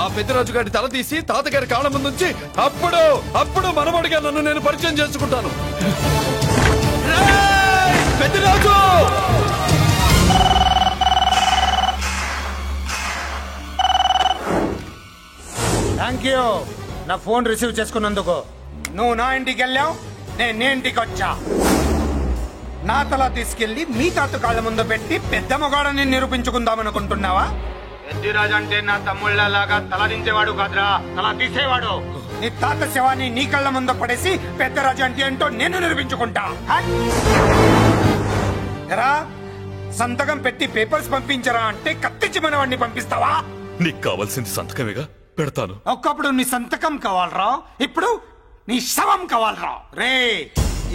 ఆ పెద్దరాజు గారి తల తీసి తాతగారి కాళ్ళ ముందుంచి అప్పుడు మనవడిగా నన్ను నేను పరిచయం చేసుకుంటాను. పెద్దరాజు! థ్యాంక్ యూ నా ఫోన్ రిసీవ్ చేసుకున్నందుకు. నువ్వు నా ఇంటికి వెళ్ళావు, నేను నీ ఇంటికి వచ్చా. నా తల తీసుకెళ్లి మీ తాత కాళ్ళ ముందు పెట్టి పెద్ద మొగాడని నిరూపించుకుందామనుకుంటున్నావా? పెద్దిరాజు అంటే నా తమ్ముళ్ళలాగా తల దించేవాడు కాదురా, తల తీసేవాడు. నీ తాత శవాన్ని నీ కళ్ళ ముందు పడేసి పెద్దరాజు అంటే ఏంటో నేను నిరూపించుకుంటా. ఎరా సంతకం పెట్టి పేపర్స్ పంపించరా అంటే కత్తించి మనవాడిని పంపిస్తావా? నీకు కావాల్సింది సంతకమేగా, పెడతాను. ఒకప్పుడు నీ సంతకం కావాలరా, ఇప్పుడు నీ శవం కావాలరా. రే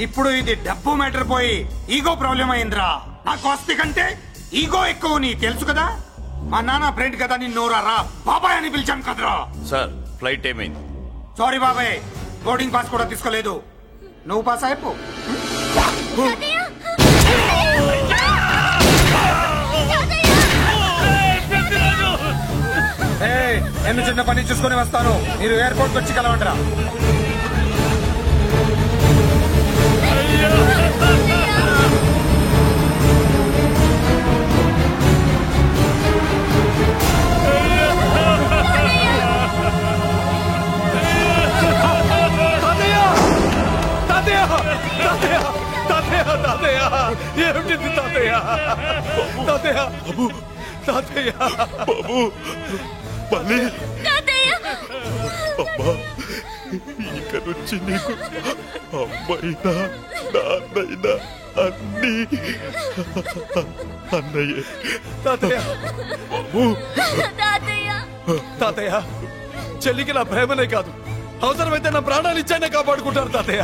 ఇప్పుడు ఇది డబ్బు మ్యాటర్ పోయి ఈగో ప్రాబ్లం అయిందిరా. నాకు ఆస్తి కంటే ఈగో ఎక్కువ, నీ తెలుసు కదా. మా నాన్న ఫ్రెండ్ కదా, నిన్ను రా బాబాయ్ అని పిలిచాను కదరా. సార్ ఫ్లైట్ ఏమైంది? సారీ బాబాయ్, బోర్డింగ్ పాస్ కూడా తీసుకోలేదు. నువ్వు పాస్ అయిపో. నేను చిన్న పని చూసుకొని వస్తాను, మీరు ఎయిర్పోర్ట్ వచ్చి కలవండిరా. ఏమిటి తాతయ్య? తాతయ్య తాతయ్య బాబు మళ్ళీ అమ్మా ఇక నుంచి నీకు అమ్మైనా నాన్నైనా అన్ని అన్నయ్యే. తాతయ్య బాబు తాతయ్య చెల్లికి నా ప్రేమనే కాదు, అవసరమైతే నా ప్రాణాలు ఇచ్చానే కాపాడుకుంటారు తాతయ్య.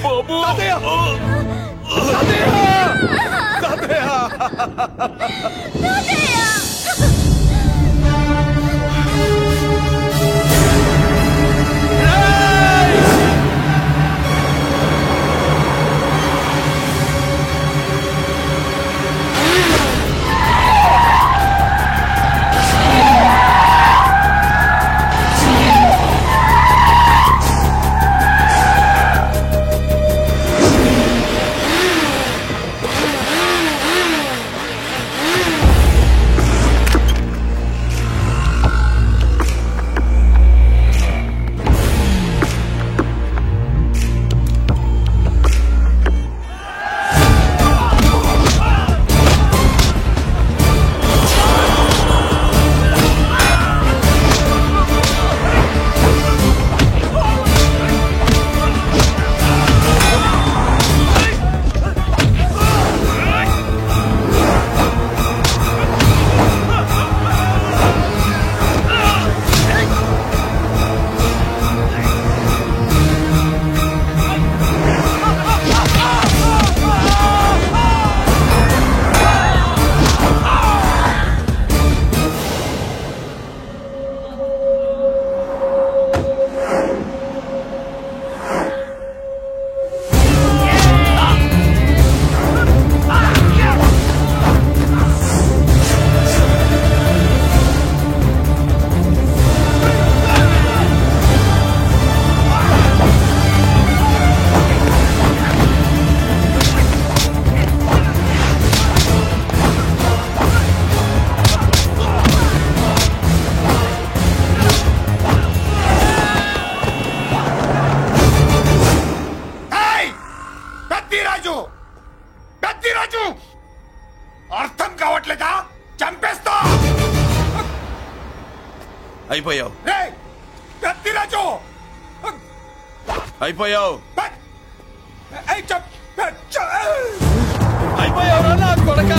బాబు తాతయ్య తాతయ్య అర్థం కావట్లేదా? చంపేస్తా. అయిపోయావు పెద్దిరాజు అయిపోయావు అయిపోయావు నా కొడక.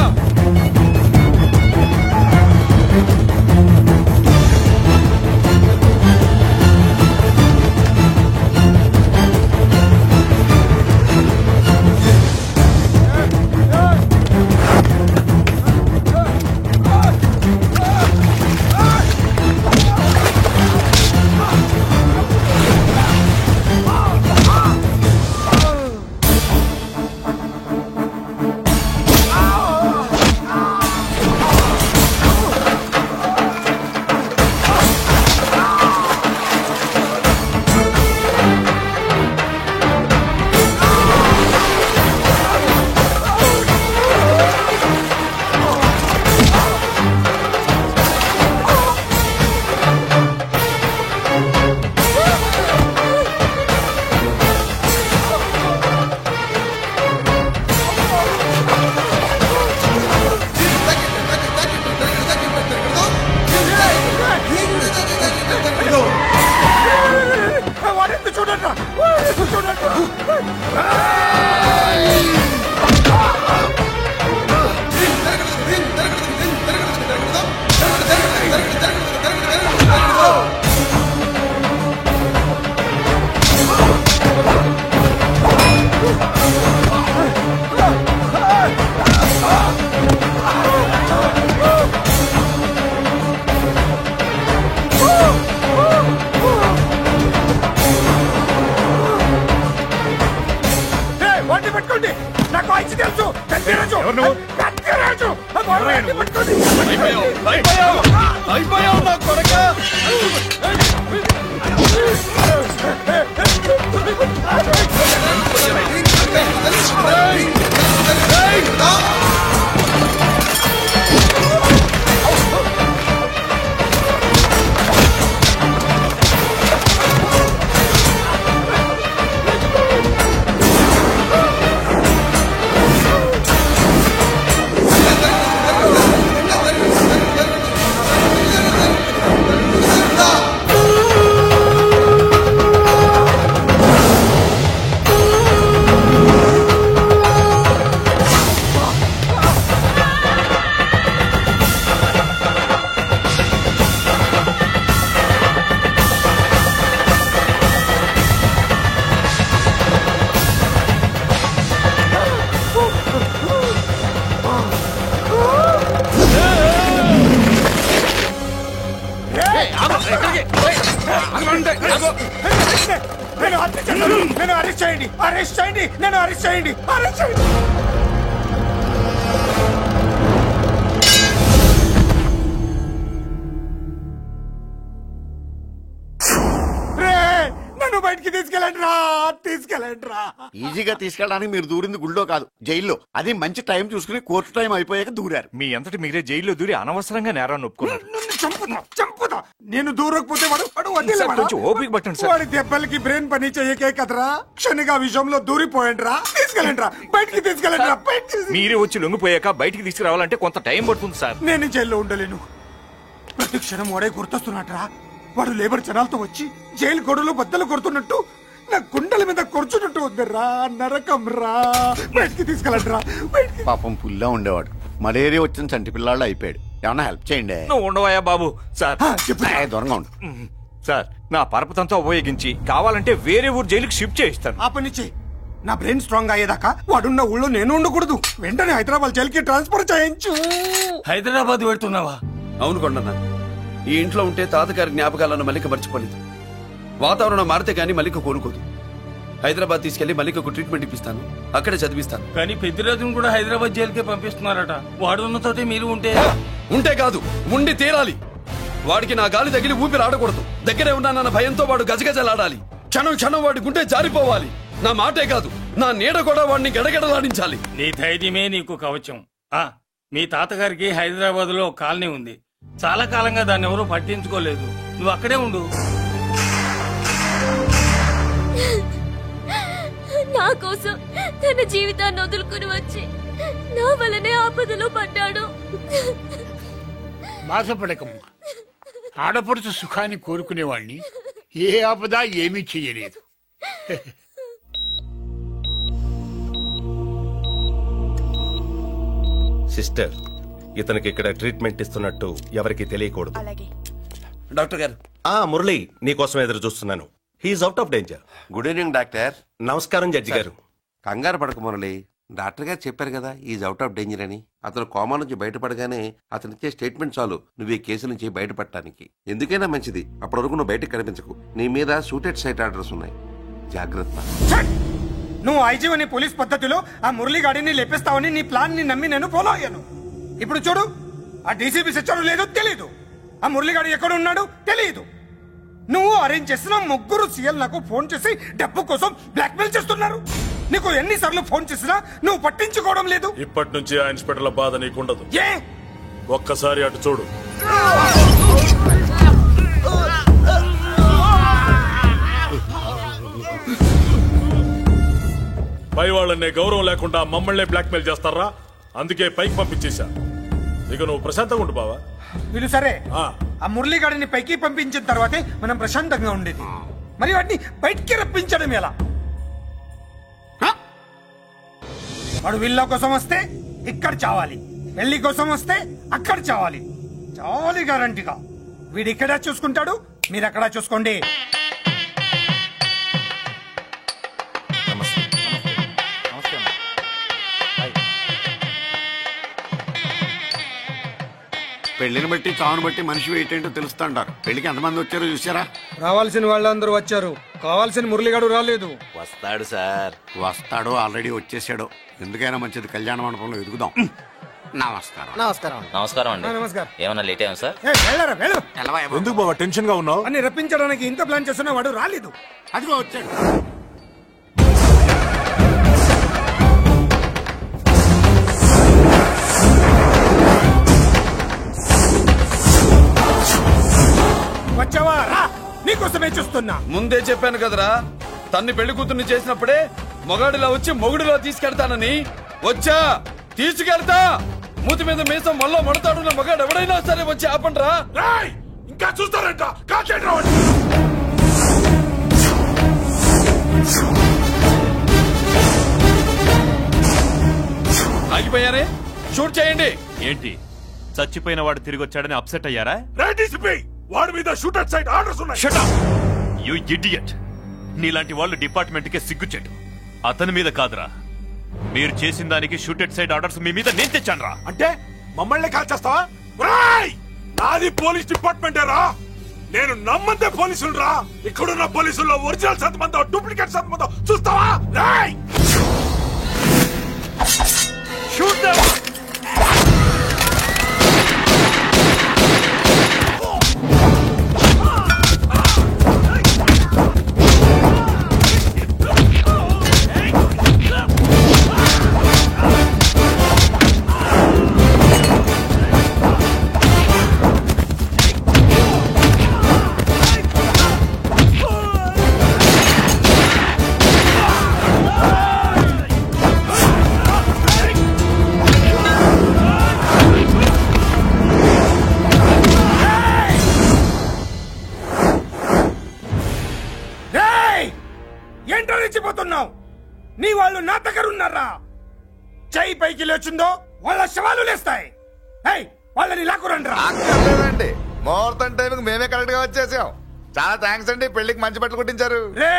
అయిపోయావు నా కొడక. నన్ను అరెస్ట్ చేయండి, అరెస్ట్ చేయండి, నన్ను అరెస్ట్ చేయండి, అరెస్ట్ చేయండి. నన్ను బయటికి తీసుకెళ్ళండి రా, తీసుకెళ్ళండి రా. ఈజీగా తీసుకెళ్ళడానికి మీరు దూరింది గుళ్ళో కాదు, జైల్లో. అది మంచి టైం చూసుకుని కోర్టు టైం అయిపోయాక దూరారు. మీ అంతటి మీరే జైల్లో దూరి అనవసరంగా నేరాన్ని ఒప్పుకున్నారు. చంపుదా నేను దూరకపోతే వాడు వదిలేవాడా? ఓపిక పట్టండి సార్. వాడి దెబ్బలకి బ్రెయిన్ పని చేయకే కదరా, క్షణిగా విషయంలో దూరిపోయండి రా. తీసుకెళ్ళండి రా, బయటికి తీసుకెళ్ళండి రా. మీరే వచ్చి లొంగిపోయాక బయటికి తీసుకురావాలంటే కొంత టైం పడుతుంది సార్. నేను జైల్లో ఉండలేను. ప్రతి క్షణం వాడే గుర్తొస్తున్నట్రా. వాడు లేబర్ జనాలతో వచ్చి జైలు గొడవలు బద్దలు కొడుతున్నట్టు నా గుండెల మీద కొడుచున్నట్టు ఉందిరా. నరకం రా, బయటికి తీసుకెళ్ళండి రా. పాపం పుల్లా ఉండేవాడు, మలేరియా వచ్చిన చంటి పిల్లాళ్ళు అయిపోయాడు. ఏమన్నా హెల్ప్ చేయండి. నువ్వు ఉండవయ్యా బాబు. సార్ దూరంగా ఉండు సార్. నా పరపతంతో ఉపయోగించి కావాలంటే వేరే ఊరు జైలుకి షిఫ్ట్ చేయిస్తాను. ఆ పని చెయ్యి. నా బ్రెయిన్ స్ట్రాంగ్ అయ్యేదాకా వాడున్న ఊళ్ళో నేను ఉండకూడదు. వెంటనే హైదరాబాద్ జైలుకి ట్రాన్స్ఫర్ చేయించు. హైదరాబాద్ వెళ్తున్నావా? అవును కొండన్న, ఈ ఇంట్లో ఉంటే తాతగారి జ్ఞాపకాలను మల్లిక మర్చిపోలేదు. వాతావరణం మారితే గానీ మల్లిక కోలుకోదు. హైదరాబాద్ తీసుకెళ్లి మల్లికకు ట్రీట్మెంట్ ఇప్పిస్తాను, అక్కడే చదివిస్తాను. కానీ పెద్దిరాజును కూడా హైదరాబాద్ జైలుకే పంపిస్తున్నారట. వాడు ఉన్న తోటే మీరు ఉంటే కాదు, ఉండి తీరాలి. వాడికి నా గాలి తగిలి ఊపిరి ఆడకూడదు. దగ్గరే ఉన్నానన్న భయంతో వాడు గజగజలాడాలి. క్షణం క్షణం వాడి గుంటే జారిపోవాలి. నా మాటే కాదు, నా నీడ కూడా వాడిని గడగడలాడించాలి. నీ ధైర్యమే నీకు కవచం. మీ తాతగారికి హైదరాబాద్ లో కాలనీ ఉంది. చాలా కాలంగా దాన్ని ఎవరూ పట్టించుకోలేదు. నువ్వు అక్కడే ఉండు. నా కోసం తన జీవితాన్ని వదులుకుని వచ్చి నా వల్లనే ఆపదలో పడ్డాడు. బాధపడకమ్మా. ఆడపడుచు సుఖాన్ని కోరుకునేవాణ్ణి ఏ ఆపద ఏమీ చెయ్యలేదు. సిస్టర్, ఇతనికి ఇక్కడ ట్రీట్మెంట్ ఇస్తున్నట్టు ఎవరికి తెలియకూడదు. డాక్టర్ గారు. మురళి, నీకోసం ఎదురు చూస్తున్నాను. He's out of danger. Good evening doctor. నమస్కారం జడ్జి గారు. కంగారు పడక మురళి, డాక్టర్ గారు చెప్పారు కదా ఈజ్ అవుట్ ఆఫ్ డేంజర్ అని. అతను కోమా నుంచి బయటపడగానే అతను ఇచ్చే స్టేట్మెంట్ చాలు నువ్వు ఈ కేసు నుంచి బయటపడటానికి. ఎందుకైనా మంచిది, అప్పటి వరకు నువ్వు బయటకు కనిపించకు. నీ మీద షూటెడ్ సైట్ ఆర్డర్స్ ఉన్నాయి, జాగ్రత్త. నువ్వు ఐజీ అనే పోలీస్ పద్ధతిలో ఆ మురళి గాడిని లేపిస్తావని నీ ప్లాన్ ని నమ్మి నేను ఫాలో అయ్యాను. ఇప్పుడు చూడు, ఆ డీసీపీ సచ్చాడు లేదో తెలియదు, ఆ మురళిగాడు ఎక్కడ ఉన్నాడు తెలియదు. నువ్వు అరేంజ్ చేసిన ముగ్గురు సీఎల్ నాకు ఫోన్ చేసి డబ్బు కోసం బ్లాక్మెయిల్ చేస్తున్నారు. నీకు ఎన్నిసార్లు ఫోన్ చేసినా నువ్వు పట్టించుకోవడం లేదు. ఇప్పటి నుంచి ఆ ఇన్స్పెక్టర్ల బాధ నీకుండదు. ఏ ఒక్కసారి అటు చూడు. పై వాళ్ళనే గౌరవం లేకుండా మమ్మల్ని బ్లాక్మెయిల్ చేస్తారా? అందుకే పైకి పంపించేశా. ఇక నువ్వు ప్రశాంతంగా ఉండు బావా. వీళ్ళు సరే, ఆ మురళిగాడిని పైకి పంపించిన తర్వాతే మనం ప్రశాంతంగా ఉండేది. మరి వాటిని బయటికి రప్పించడం ఎలా? వాడు విల్లా కోసం వస్తే ఇక్కడ చావాలి, పెళ్లి కోసం వస్తే అక్కడ చావాలి. చావాలి గ్యారంటీగా. వీడు ఇక్కడ చూసుకుంటాడు, మీరు అక్కడ చూసుకోండి. పెళ్లిని బట్టి చావును బట్టి మనిషి ఏంటంటో తెలుస్తుంటారు. పెళ్లికి ఎంతమంది వచ్చారో చూసారా? రావాల్సిన వాళ్ళందరూ వచ్చారు, కావాల్సిన మురళిగాడు రాలేదు. వస్తాడు సార్, వస్తాడు. ఆల్రెడీ వచ్చేసాడు. ఎందుకైనా మంచిది కళ్యాణ మండపంలో ఎదుగుదాం. నమస్కారం. నమస్కారం. నమస్కారం అండి. నమస్కారం. ఏమన్నా లేట్ అయ్యాం సార్? ఎందుకు బాబా టెన్షన్ గా ఉన్నావు? అని రప్పించడానికి ఇంత ప్లాన్ చేస్తున్నా వాడు రాలేదు. అదిగో వచ్చాడు. వచ్చావా? రా, నీకోసమే చూస్తున్నా. ముందే చెప్పాను కదరా, తన్ని పెళ్లి కూతుర్ని చేసినప్పుడే మొగాడిలా వచ్చి మొగుడిలో తీసుకెళ్తానని. వచ్చా, తీసుకెళ్తా. మూతి మీద మీసం మళ్ళా మడతాడున్న మగాడు ఎవడైనా సరే వచ్చి ఆపండ్రా. ఇంకా చూస్తారంట. ఆగిపోయారే, షూట్ చేయండి. ఏంటి, చచ్చిపోయిన వాడు తిరిగి వచ్చాడని అప్సెట్ అయ్యారా? వాడి మీద షూటర్ సైట్ ఆర్డర్స్ ఉన్నాయి. Shut up! You idiot! నీలాంటి వాళ్ళు డిపార్ట్మెంట్ కే సిగ్గుచెట్టు. అతని మీద కాదురా, మీరు చేసిన దానికి షూటెడ్ సైడ్ ఆర్డర్స్ మీ మీద నేను తెచ్చాను రా. అంటే మమ్మల్ని కాల్ చేస్తావా? నాది పోలీస్ డిపార్ట్మెంట్ రా. నేను నమ్మందే పోలీసులు రా. ఇక్కడున్న పోలీసుల్లో ఒరిజినల్ సత్మంతో డూప్లికేట్ సత్మంతో చూస్తావా? Rai shoot them. నీ వాళ్ళు నా దగ్గర ఉన్నారా? చెయ్యి పైకి లేచుందో వాళ్ళ శవాలు లేస్తాయి. వాళ్ళని లాక్కురండి రా. ముహూర్తం టైంకి మేమే కరెక్ట్ గా వచ్చేసాం. చాలా థ్యాంక్స్ అండి. పెళ్లికి మంచి బట్టలు కుట్టించారు. రే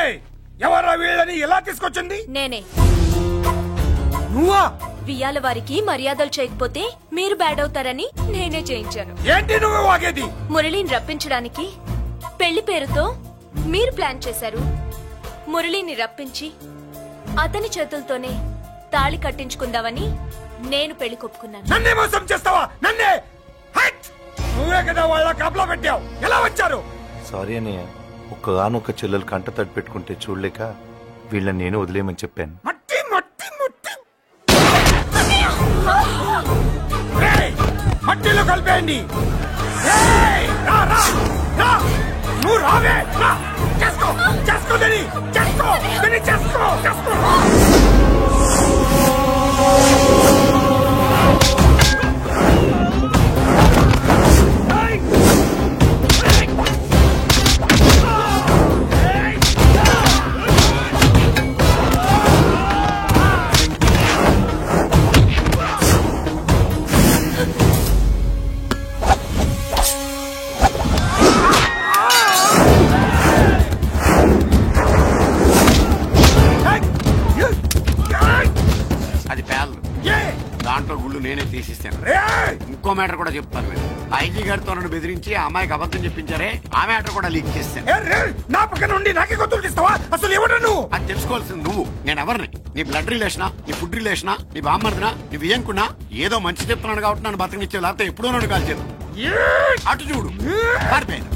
ఎవరా వీళ్ళని ఎలా తీసుకొచ్చింది? నేనే. నువ్వా? వియ్యాల వారికి మర్యాదలు చేయకపోతే మీరు బ్యాడ్ అవుతారని నేనే చేయించాను. ఏంటి నువ్వు వాగేది? మురళిని రప్పించడానికి పెళ్లి పేరుతో మీరు ప్లాన్ చేశారు. మురళిని రప్పించి అతని చేతులతోనే తాళి కట్టించుకుందామని నేను పెళ్లి కొప్పుకున్నాను. నన్నే మోసం చేస్తావా? నన్నే నువ్వే కదా వాళ్ళ కాపలా పెట్టావు. ఎలా వచ్చారు? సారీ అన్నయ్య, ఒక్కగానొక్క చెల్లెలు కంట తడి పెట్టుకుంటే చూడలేక వీళ్ళని నేను వదిలేయమని చెప్పాను. మట్టిలో కలిపేయండి. నువ్వు రావే. చేసుకో చేసుకో దని చేసుకో దని చేసుకో చేసుకో. అది పేర్లు, దాంట్లో గుళ్ళు నేనే తీసిస్తాను. ఇంకో మ్యాటర్ కూడా చెప్తాను. మీరు ఐజీ గారితో నన్ను బెదిరించి ఆ అమ్మాయికి అబద్ధం చెప్పించారే, ఆ మ్యాటర్ కూడా లీక్ చేస్తాను. నా పక్కన ఉండి నాకే గొంతులు తీస్తావా? అసలు ఎవరు నువ్వు? అది తెలుసుకోవాల్సింది నువ్వు. నేను ఎవరిని? నీ బ్లడ్ రిలేషనా, నీ ఫుడ్ రిలేషనా, నీ బామ్మర్దినా, నీ వియంకున్నా? ఏదో మంచి చెప్తున్నాను కాబట్టి నన్ను బతకనిచ్చే, లేకపోతే ఎప్పుడో నన్ను కాల్చేది. అటు చూడు పారిపోయాను.